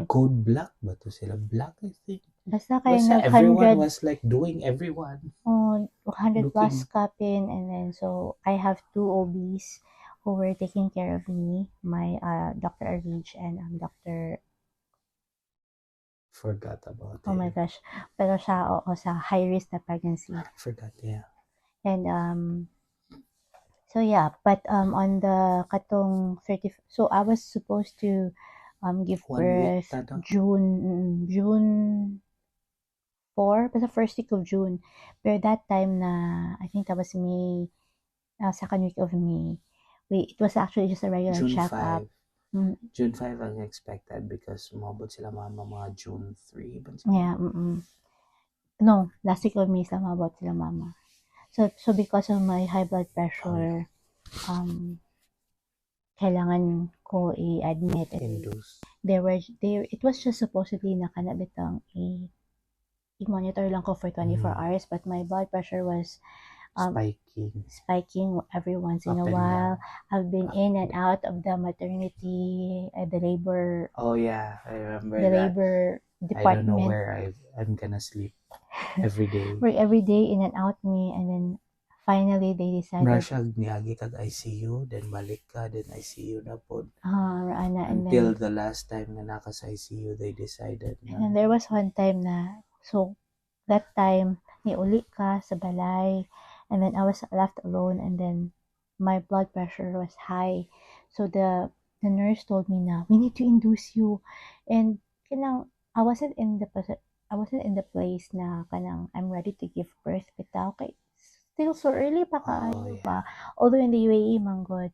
Code black ba to sila? Black, I think. Basta kayo everyone was like doing everyone. 100 plus capin, and then so I have 2 OBs who were taking care of me, my Dr. Arij and Dr. Forgot about it. Oh my gosh. Pero siya sa high-risk na pregnancy. Forgot, yeah. And so yeah, but on the katong 30, so I was supposed to give birth June 4, but the first week of June. Pero that time na, I think that was May, second week of May. It was actually just a regular checkup. June 5 ang expected because umabot sila mga June 3. Yeah, no, last week of May sila umabot sila mama. So because of my high blood pressure, kailangan ko i-admit. Induce. It was just supposedly nakanabitang i-monitor lang ko for 24 Mm. hours, but my blood pressure was Spiking. spiking every once in Up a and while. down. I've been in and out of the maternity, Oh yeah, I remember the that. labor I don't know department. where I'm gonna sleep every day. Work every day in and out me, and then finally they decided, Mura niagi kag ICU, then balik ka, then ICU na pod. Ana, Until the last time na naka sa ICU, they decided and na then there was one time na, so that time, niuli ka sa balay, and then I was left alone, and then my blood pressure was high. So the nurse told me na, we need to induce you. And kanang, I wasn't in the place na kanang I'm ready to give birth bitaw kay still so early pa oh kaayo yeah. ba. Although in the UAE, manggod,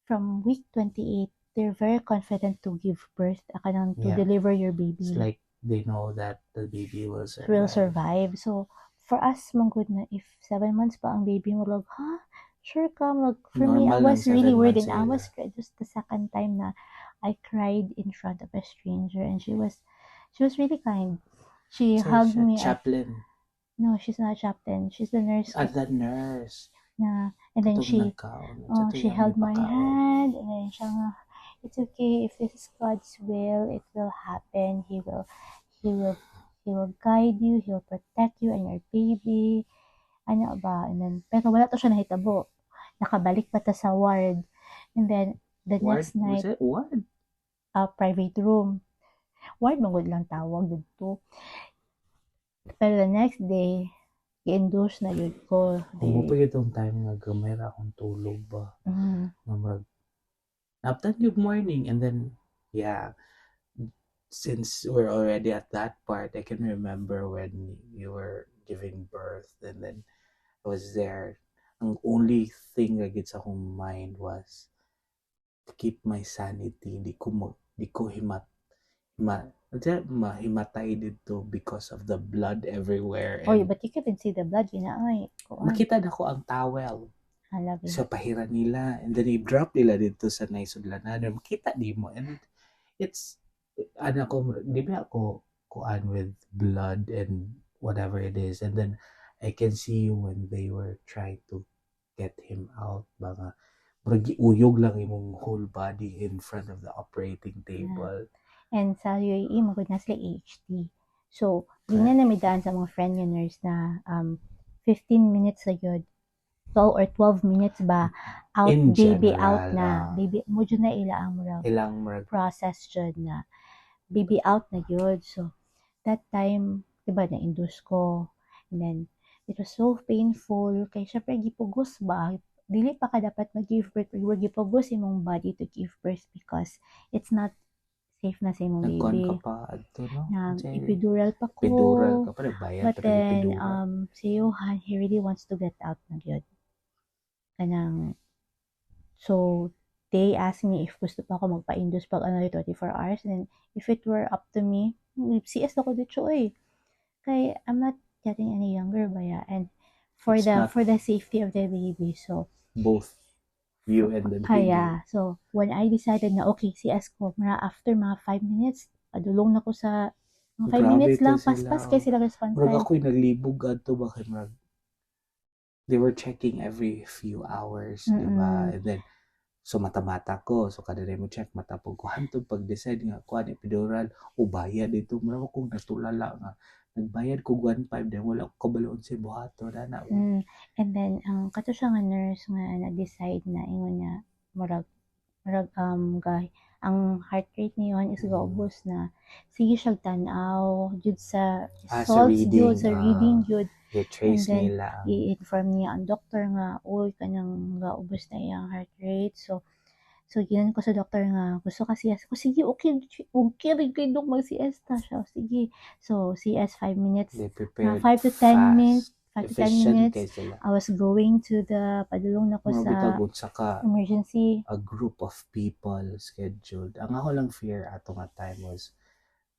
from week 28, they're very confident to give birth, kanang to Yeah. deliver your It's baby. like they know that the baby will Will survive. survive. So, for us, mong good na, if 7 months pa ang baby mo, like, ha? Sure ka? Like, for me, I Normal lang was really 7 worried, months and I sila. was just the second time na I cried in front of a stranger, and she was really kind. She hugged Siya, me. chaplain. No, she's not a chaplain. She's the nurse. At the nurse. Na, and then Katong nagkaon. Sa she tuyang held may my pakaon. hand, and then siya nga, it's okay, if this is God's will, it will happen. He will, he will guide you, he'll protect you and your baby. Ano ba? And then, pero wala to siya nahitabo. Nakabalik pa ta sa ward. And then, the Ward? next night, Was it ward? private room. Ward, magod lang tawag dito. Pero the next day, i-induce na yun ko. Kung itong time nga gamay ra akong tulog ba. Nga murag after good morning, and then yeah, since we're already at that part, I can remember when you were giving birth, and then I was there. Ang only thing that gets akong mind was to keep my sanity. Di ko mahimatay dito because of the blood everywhere. Oh, And but you couldn't see the blood, yun na ay. makita na ko ang towel Halabi. sa pahiran nila, and then i-drop nila dito sa naisudlanan. Makita di mo, and it's ko, di ba ako kuan with blood and whatever it is, and then I can see when they were trying to get him out, mga murag giuyog lang imong whole body in front of the operating table. And sa UAE, magod na sila HD. So, di na namidaan sa mga friend niya nurse na 15 minutes na yun, 12 or 12 minutes ba, out, In baby general, out na. Baby, mo dyan na ilang murag process dyan na. Baby out na yun. So, that time, diba, na-induce ko. And then, it was so painful. Kaya syempre, gipugos ba? Dili pa ka dapat mag-give birth. Or gipugos imong body to give birth because it's not safe na sa imong nagkuhan baby. ka pa adto, no? Epidural pa ko. Epidural ka pa, nagbayad But pa ng then, epidural. si Johan, he really wants to get out na yun. Kanang, so, they asked me if gusto pa ako magpa-induce pag another 24 hours. And then, if it were up to me, CS ako dito eh. Kaya, I'm not getting any younger ba ya? And for the safety of the baby, so, both you and the baby. Kaya, so, when I decided na, okay, CS ko, after mga 5 minutes, padulong na ko sa, mga 5 minutes lang, paspas kay sila response time. Murag ako'y naglibog adto ba kay murag they were checking every few hours, di ba? And then, so mata-mata ko, so kada mo check mata po ko, hantod pag-decide nga, kuha ni epidural, o bayad ito, mura kong natulala nga, nagbayad ko 1.5, then wala ko kabaloon si buhato na na. And then, ang kato siya nga nurse nga na-decide na, ingon niya, murag, ang heart rate niyon is gaubos na. Sige siya tanaw, jud sa results, jud sa reading, jud. I-trace and then, nila. I-inform niya ang doktor nga, uy, kanang gaubos na iyang heart rate. So ginan ko sa doktor nga, gusto ka CS ko, sige, okay, rin kayo dok mag-CS ta siya, sige. So, CS 5 minutes, 5 to 10 minutes, 5 to 10 minutes, I was going to padulong na ko sa emergency. A group of people scheduled. Ang ako lang fear ato nga time was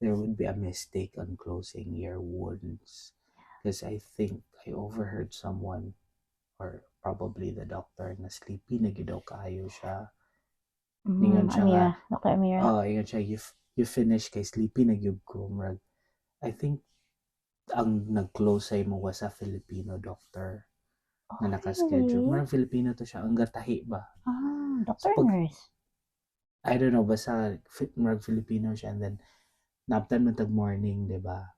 there would be a mistake on closing your wounds. Because I think I overheard someone, or probably the doctor, na sleepy na gidaw kaayo siya. Ingon siya nga, Dr. Amira. ingon siya, you finish kay sleepy na gyud ko. I think ang nag-close sa imo was sa Filipino doctor Oh, na naka-schedule. really? Marang Filipino to siya, ang gatahi ba? So Doctor or pag, nurse? I don't know, basta marang Filipino siya, and then naptan mo tag morning, di ba?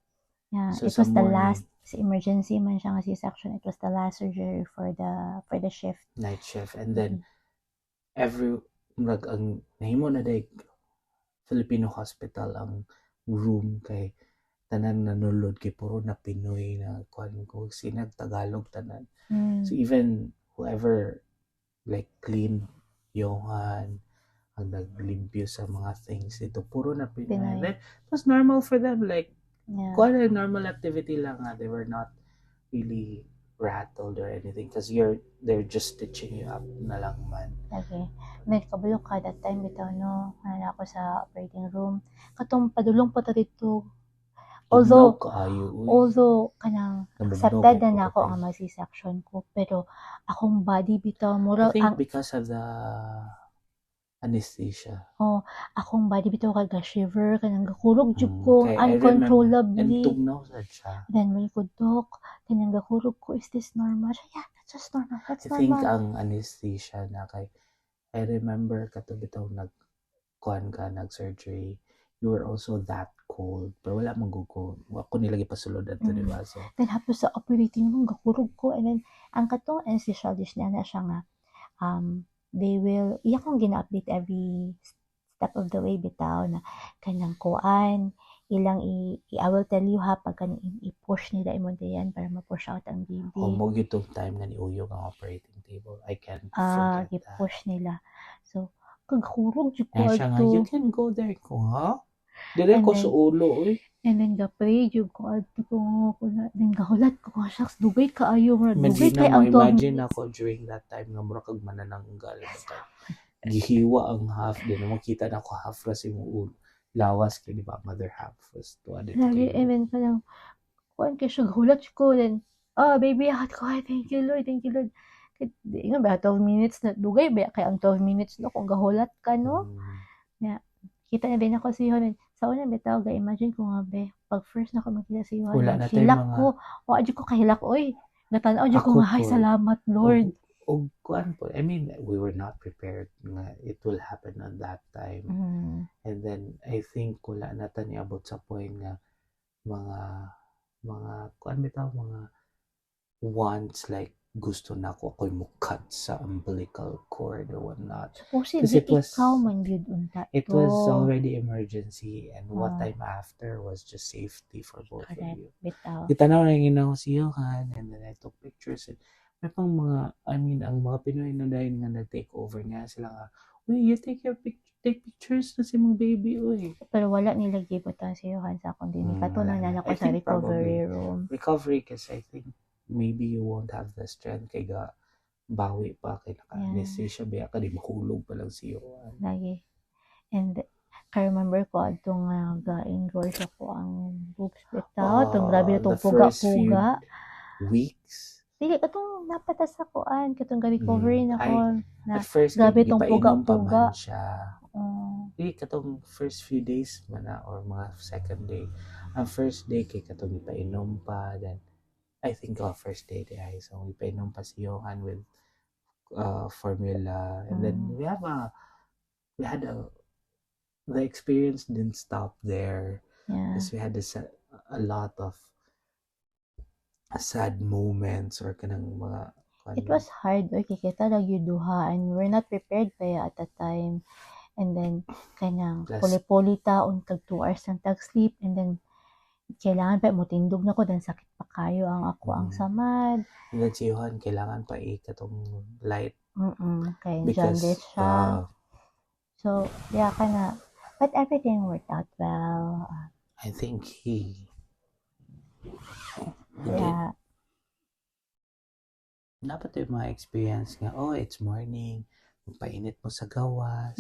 Yeah, So it sa was the last morning, sa emergency man siya nga C-section. It was the last surgery for the shift. night shift, and then Mhm. every, ang nahimo na day Filipino hospital ang room kay tanan nanulod kay puro na Pinoy na kuan ko sinag Tagalog tanan. So Mm. even whoever like clean Johan ang naglimpyo sa mga things dito puro na Pinoy. Pinoy. Then it was normal for them, like Yeah. kuan normal activity lang nga. They were not really rattled or anything because they're just stitching you up na lang man. Okay. May kabalo ka that time bitaw no, ana ako sa operating room. Katong padulong pa ta dito. Tugnaw Although kaayo uy. although kanang Nabugnaw accepted kay na nako pagkatay. ang C-section ko, pero akong body bitaw I mura think ang because of the anesthesia. akong body bitaw kay ga-shiver kanang gakurog jud ko Kay I remember, and uncontrollably. tugnaw sad siya. Then may ko, "Dok, kanang gakurog ko, is this normal?" Siya, "Yeah, that's just normal, that's I think normal." ang anesthesia na kay, I remember kato bitaw nag-kuan ka, nag-surgery, you were also that cold. Pero wala mong cold. Ako nilagi pasulod ato, di ba? So, Then hapos sa operating room, gakurog ko. And then, ang katong anesthesiologist niya na siya nga, they will, iya kong gina-update every step of the way bitaw na kanang kuan, ilang I will tell you ha, pag i-push nila imo diyan para ma-push out ang baby. humog itong time na niuyog ang operating table. I can't forget that. I-push nila. So, kagkurog jud ko Kaya siya nga, you can go there ko, ha? Dire ko sa ulo, uy. And then ga-pray jud ko adto ko kuna then gahulat ko shucks dugay kaayo nga dugay kay ang 12 imagine minutes. ako during that time nga mura kag manananggal kay gihiwa ang half din mo makita na ko half kasi mo ulo lawas kay di ba mother half was to adit Lagi, kay and then parang kuan kay siya gahulat ko then baby akat ko ay thank you Lord nga ba 12 minutes na dugay ba kay ang 12 minutes no kung gahulat ka no. Kita na din ako si Yohan. Sa una bitaw ga imagine ko nga be pag first na ko makita si Yohan wala na hilak mga ko o adyo ko kahilak oy natanaw jud ko Ako nga hay po, salamat Lord. og kuan po I mean we were not prepared nga it will happen on that time. And then I think wala na ta niabot sa point nga mga kuan bitaw mga wants like gusto na ko ako'y mukat sa umbilical cord or whatnot. Supposedly ikaw man yun unta It was already emergency and what time after was just safety for both of you. bitaw. Itanaw na yung ginawa si Johan and then I took pictures and may pang mga, I mean, ang mga Pinoy na dahil nga nag-take over nga sila nga, uy, you take pictures na si mong baby, uy. Pero wala nila gibutan si Johan sa akong din. Katunan na ako sa recovery room. Recovery kasi I think maybe you won't have the strength kay ga bawi pa kay naka-anesthesia biya ka di mahulog pa lang si Johan. Lagi. And I remember ko atong ga-enroll siya ko ang boobs bitaw. Itong grabe na itong puga-puga. Weeks? Dili, katong napatas sa kuan. Katong ga-recovery na ko. At first, grabe itong puga-puga. siya. Dili, katong first few days man na or mga second day. Ang first day kay katong ipainom pa. Then, I think first day ay so ipainom pa si Johan with formula. And then the experience didn't stop there. Because we had a lot of sad moments or kanang mga it was hard okay kita lang yung duha and we're not prepared kaya at that time and then kanang puli-puli taon tag 2 hours ng tag sleep and then kailangan pa mo tindog na ko dan sakit pa kayo ang ako ang samad and then si Johan kailangan pa katong light kay jaundice siya so yeah kana but everything worked out well. I think dapat yung mga experience nga, it's morning, magpainit mo sa gawas,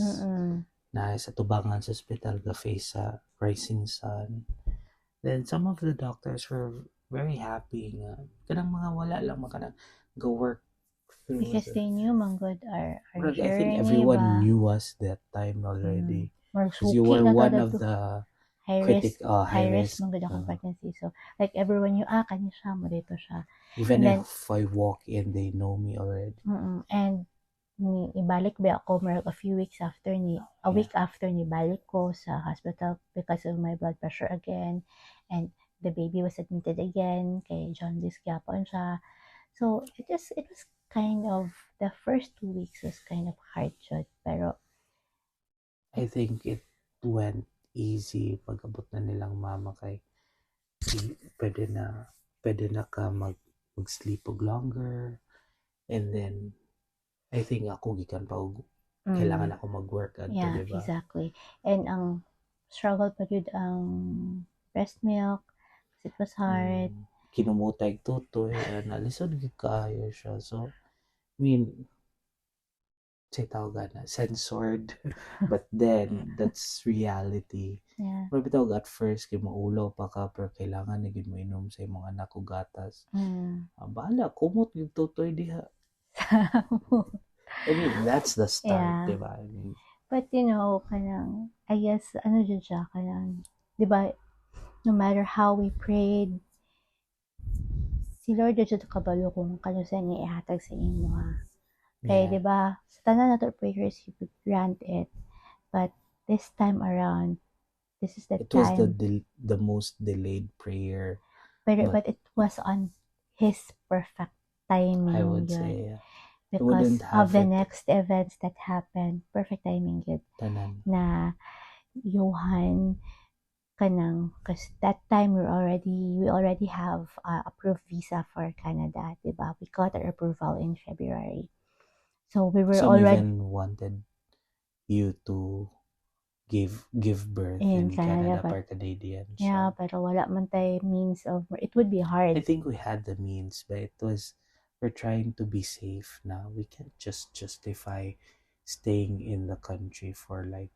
na sa tubangan sa hospital, face sa rising sun. Then some of the doctors were very happy nga. Kanang mga wala lang makanang go work through. Because they knew manggod our journey. I think everyone knew us that time already. Because you were one of the high high risk risk. mong gud akong pregnancy. So like everyone you kani siya mo dito siya. Even And then if I walk in, they know me already. and ni ibalik ba ako more a few weeks after a week after ni balik ko sa hospital because of my blood pressure again, and the baby was admitted again kay jaundice gyapon siya. So it was kind of the first 2 weeks was kind of hard jud, pero I think it went easy pag-abot na nilang mama kay pwede na ka mag-sleep og longer, and then I think ako gikan pa og kailangan ako mag-work adto, yeah, diba? exactly. And ang struggle pa jud ang breast milk kasi it was hard. Kinumutay tutoy, nalisod gid kaayo siya. So, I mean, say tawag na, censored. But then, that's reality. Yeah. Pero bitawag at first, kay maulaw pa ka, pero kailangan na gid mo inom sa imong anak o gatas. Bahala, kumot yung tutoy diha. I mean, that's the start, Yeah. diba? I mean, But kanang, I guess, ano dyan siya, kanang, diba, no matter how we prayed, si Lord dyan kabalo kung kano sa niya ihatag sa imo ha. Kaya, yeah. diba, sa tanan na to prayers, He would grant it. But this time around, this is the It was time. the most delayed prayer. But it was on His perfect timing. I would yun. say, yeah. Because of the next events that happened, perfect timing yun. Tanan. Na Johan kanang, because that time we already have approved visa for Canada, diba? We got our approval in February. So we were already even wanted you to give birth in Canada for Canadians. Yeah, pero wala man tay means of, it would be hard. I think we had the means, but we're trying to be safe now. We can't just justify staying in the country for like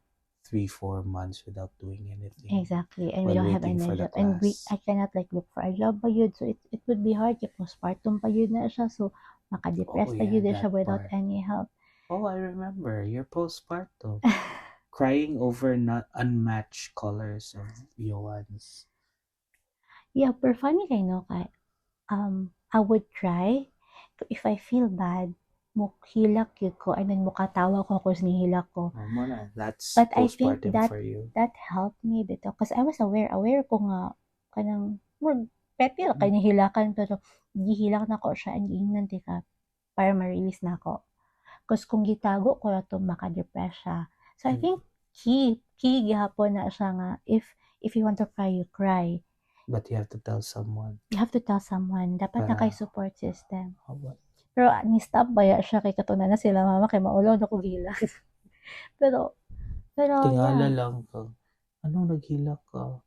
3-4 months without doing anything. Exactly, and we don't have any job, and I cannot like look for a job pa yun, so it would be hard kay postpartum pa yun na siya, so maka-depress pa yun siya without any help. Oh, I remember your postpartum. Crying over not unmatched colors of Johan's. Yeah, pero funny kay kay I would try if I feel bad, hilak yun ko, and then mukatawa ko kung nihilak ko. That's but I think for you. That helped me bito because I was aware ko nga kanang more pepi kay nihilakan, pero gihilak na ko siya and giingnan ka para ma-release na ako. Because kung gitago ko na to, maka-depress siya. So I think key gihapon na siya nga, if you want to cry, you cry. But you have to tell someone. Dapat na kay support system. Pero ni-stop ba ya siya kay katunan na sila mama kay maulaw na ko gilak. pero tingala lang ka. Anong naghilak ka?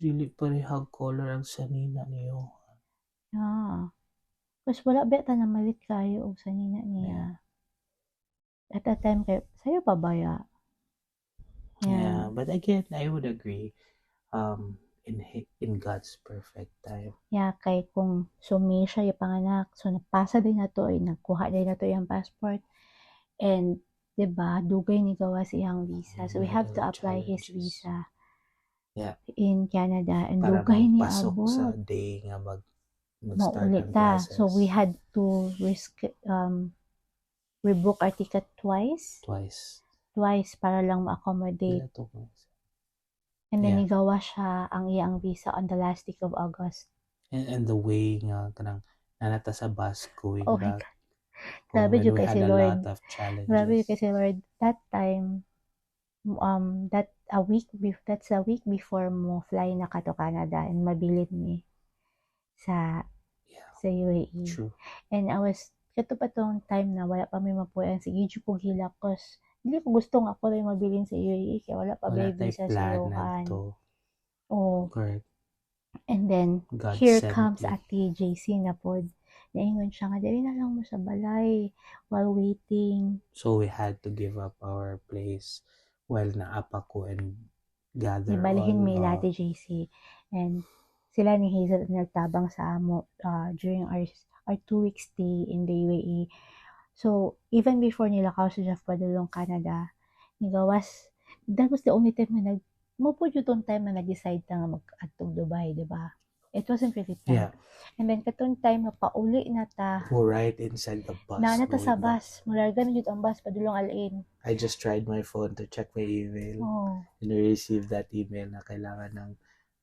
Dili parehag color ang sanina niyo. Yeah. Kasi wala beta na malit kayo og sanina niya. Yeah. At that time kay sayo pa ba ya? Yeah, but again, I would agree. In God's perfect time. Yeah, kay kung sumi siya yung panganak, so napasa din na to, nagkuha din na to yung passport, and diba, dugay ni gawa siyang visa, so we have to apply his visa in Canada, and para dugay ni abot sa day nga mag-start ang process. So we had to rebook our ticket twice para lang ma-accommodate. And then nigawa siya ang iyang visa on the last week of August. And the way nga kanang nanata sa bus going back. Grabe yun kay si Lord. Grabe yun kay si Lord. That time, that's a week before mo fly na ka to Canada and mabilit ni sa UAE. True. And I was, kato pa tong time na wala pa may mapuyan, sige ko hilak cause hindi ko gusto nga ako rin mabilin sa UAE kaya wala pa may visa sa Johan. Oh. Correct. And then, God here comes Ate JC na pod. Naingon siya nga, dali na lang mo sa balay while waiting. So we had to give up our place while naapa ko and gather ibalihin mi Ate JC. And sila ni Hazel nagtabang sa amo during our 2-week stay in the UAE. So, even before nila kao sa Jeff Padulong, Canada, that was the only time na mo po yung time na nag-decide ta nga mag-adtong Dubai, di ba? It wasn't really planned. Yeah. And then katong time nga pauli na ta, We're right inside the bus na ta sa going back. bus, mularga na jud ang bus padulong alain. I just tried my phone to check my email. Oh. And I received that email na kailangan ng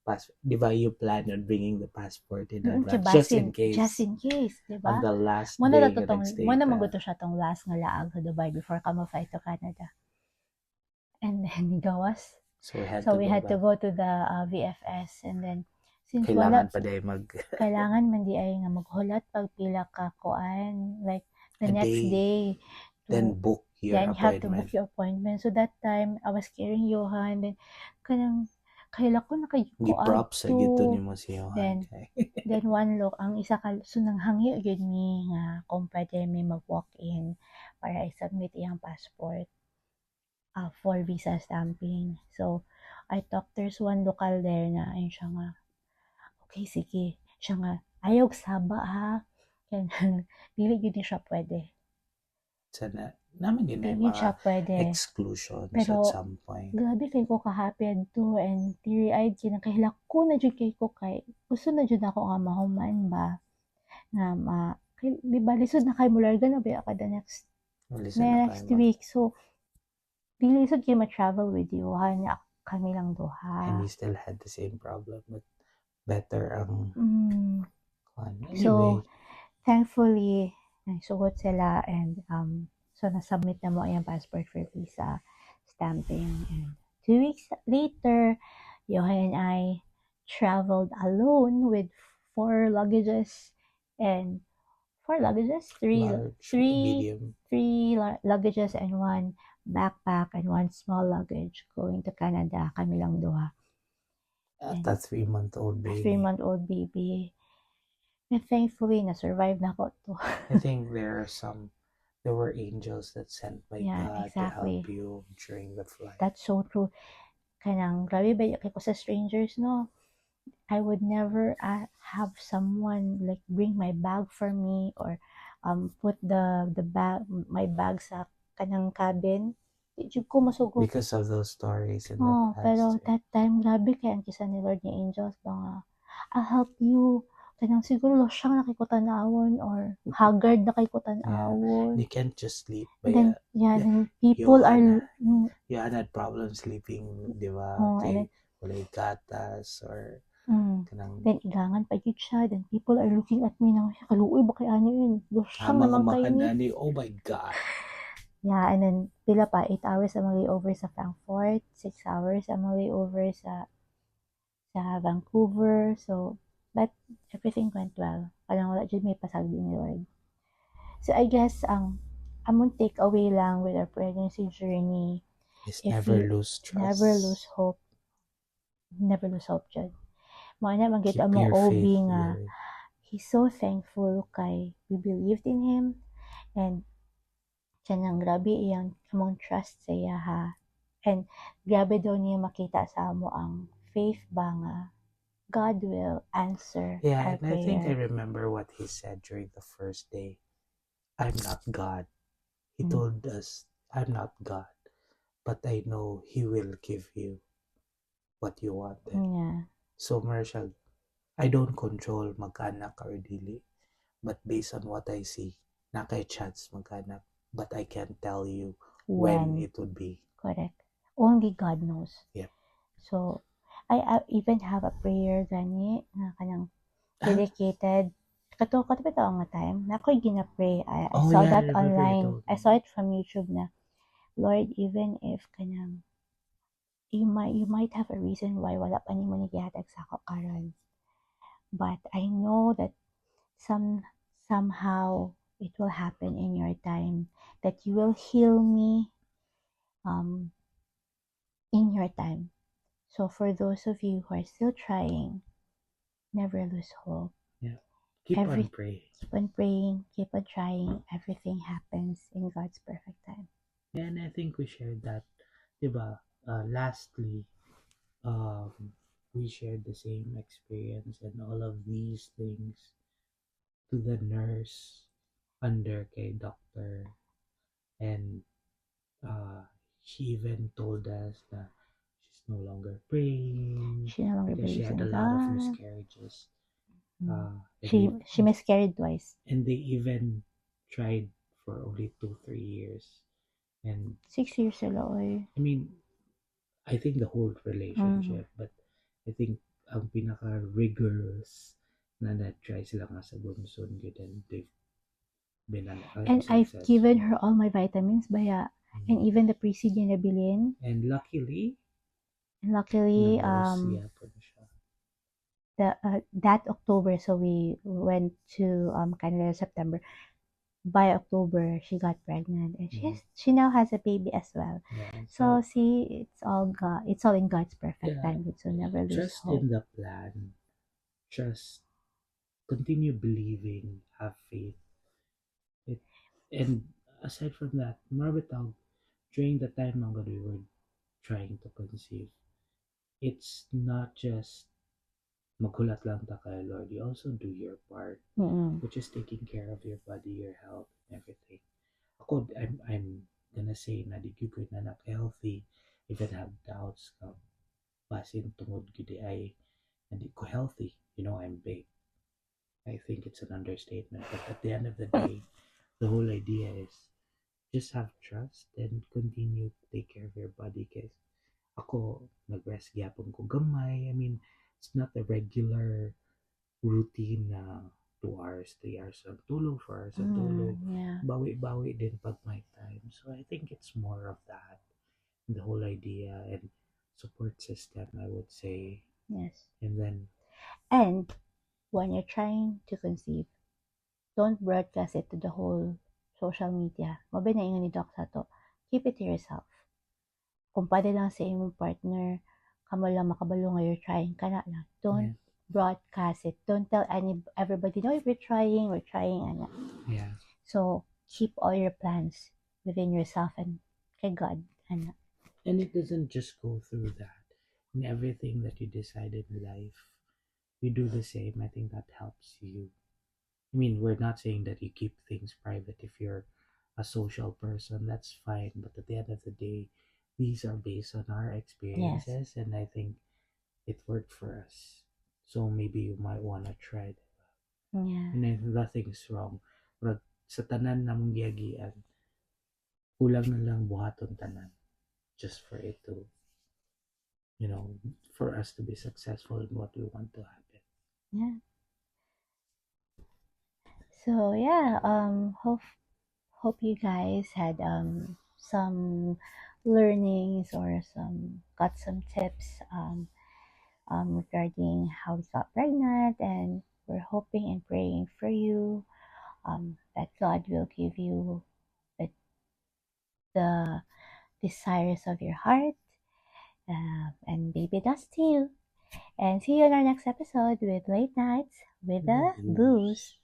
passport. Di ba you plan on bringing the passport in advance? Just in case. Just in case, di ba? On the last Mo day na nga nagstay mo na ka. maguto siya tong last nga laag sa Dubai before ka ma-fly to Canada. And then gawas. So we had to go to the VFS, and then since kailangan wala pa day kailangan man di ay nga maghulat pag pila ka kuan, like the A next day then book your then you have to book appointment. your appointment. So that time I was carrying Johan, then kanang kaila ko Gi props sa gito nimo si Johan. then one look ang isa ka so nang hangyo gyud mi nga kung pwede mi mag-walk in para i-submit iyang passport for visa stamping. So I talked, there's one local there na ayun siya nga, okay sige, siya nga ayaw saba ha, dili gyud ni siya pwede. Sana naman din ay Dili siya mga pwede. exclusions Pero at some point. grabe kay ko ka-happy adto and teary-eyed kay nakahilak ko na jud kay ko kay gusto na jud ako nga mahuman ba nga di ba lisod na kay mularga na ba ka the next week. So dili lisod kay ma-travel with you nga kami lang duha. And we still had the same problem, but better ang anyway. So thankfully nagsugot sila and so na-submit na mo ang passport for visa stamping, and 2 weeks later Johan and I traveled alone with 4 luggages and 4 luggages, 3 luggages and 1 backpack and 1 small luggage going to Canada, kami lang duha. At a 3-month-old baby. 3-month-old baby. And thankfully, na-survive na ko to. I think there were angels that sent by God to help you during the flight. That's so true. Kanang grabe ba kay ko sa strangers, no? I would never have someone like bring my bag for me or put the bag, my bag sa kanang cabin. Di ko masugot. Because of those stories in the past. Pero that time, grabe kay ang kisa ni Lord ni angels ba nga, I'll help you. Kanang siguro siyang nakikutanawon or haggard nakikutanawon. You can't just sleep. Then people Johan had problems sleeping, di ba? Walay gatas or then igangan pa yun siya. Then people are looking at me na kaluoy ba kaya niyo yun? Siyang naman kayo ni. Oh my God. Yeah, and then pila pa 8 hours ang layover sa Frankfurt, 6 hours ang layover sa Vancouver. So but everything went well. Parang wala dyan may pasagdi ni Lord. So I guess ang among takeaway lang with our pregnancy journey is never lose trust. Never lose hope. Never lose hope dyan. Mga na magkita mo OB nga. He's so thankful kay we believed in him and siya nang grabe iyang among trust sa iya ha. And grabe daw niya makita sa amo ang faith ba nga God will answer our and prayer. I think I remember what he said during the first day. I'm not God. He told us, I'm not God, but I know He will give you what you wanted. Yeah. So, Marshall, I don't control mag-anak or dili, but based on what I see, nakay chance mag-anak, but I can't tell you when it would be. Correct. Only God knows. Yep. So, I even have a prayer gani na kanang dedicated. Kato ba nga time na ako'y gina-pray. I saw that online. I saw it from YouTube na, Lord, even if kanang you might have a reason why wala pa nimo nigihatag sa ako karon. But I know that somehow it will happen in your time, that you will heal me in your time. So for those of you who are still trying, never lose hope. Yeah. Keep on praying. Keep on praying, keep on trying. Everything happens in God's perfect time. Yeah, and I think we shared that, diba? Lastly, we shared the same experience and all of these things to the nurse under kay doctor, and she even told us that she's no longer praying She no longer because she believes had a in lot of God. miscarriages. Mm. And She miscarried twice. they even tried for only 2 3 years. And 6 years sila, oy. I mean, I think the whole Mm. relationship, but I think ang pinaka rigorous na na-try sila nga sa bunsod good, and they've been And I've given unsuccessful. her all my vitamins, baya. And Mm. even the pre-seed niya nabilin. And luckily, And luckily, nag-worse yapon siya. that October, so we went to Canada September. By October, she got pregnant, and she now has a baby as well. Yeah, So see, it's all in God's perfect yeah, time. So never lose trust hope. in the plan. Trust, continue believing, have faith. It, and aside from that, marbitaw, during the time nga we were trying to conceive, it's not just maghulat lang ta kay Lord. You also do your part, Mm-mm. which is taking care of your body, your health, and everything. Ako, I'm gonna say na di gyud na anak healthy. Even have doubts ka basin tungod gyud ay hindi ko healthy. I'm big. I think it's an understatement. But at the end of the day, the whole idea is just have trust and continue to take care of your body. Because ako, nag-rest gyapon ko gamay. I mean, it's not a regular routine na 2 hours, 3 hours ang tulog, 4 hours ang tulog. Yeah. Bawi-bawi din pag my time. So I think it's more of that. The whole idea and support system, I would say. Yes. And then, And when you're trying to conceive, don't broadcast it to the whole social media. Mabi na ingon ni Doc sa to. Keep it to yourself. Kung pwede lang sa imong partner, kamo lang makabalo nga you're trying, kana lang. Don't yeah, broadcast it. Don't tell everybody, no, if we're trying, ana. yeah. So, keep all your plans within yourself and kay God, ana. And it doesn't just go through that. In everything that you decide in life, you do the same. I think that helps you. I mean, we're not saying that you keep things private if you're a social person, that's fine. But at the end of the day, these are based on our Yes. experiences, and I think it worked for us. So maybe you might want to try that. Yeah. And then nothing's wrong. But sa tanan namong giagian, kulang na lang buhaton tanan just for it to, for us to be successful in what we want to happen. Yeah. So yeah, hope you guys had some learnings or got some tips regarding how we got pregnant, and we're hoping and praying for you that God will give you the, the desires of your heart, and baby dust to you. And see you in our next episode with Late Nights with the Booze.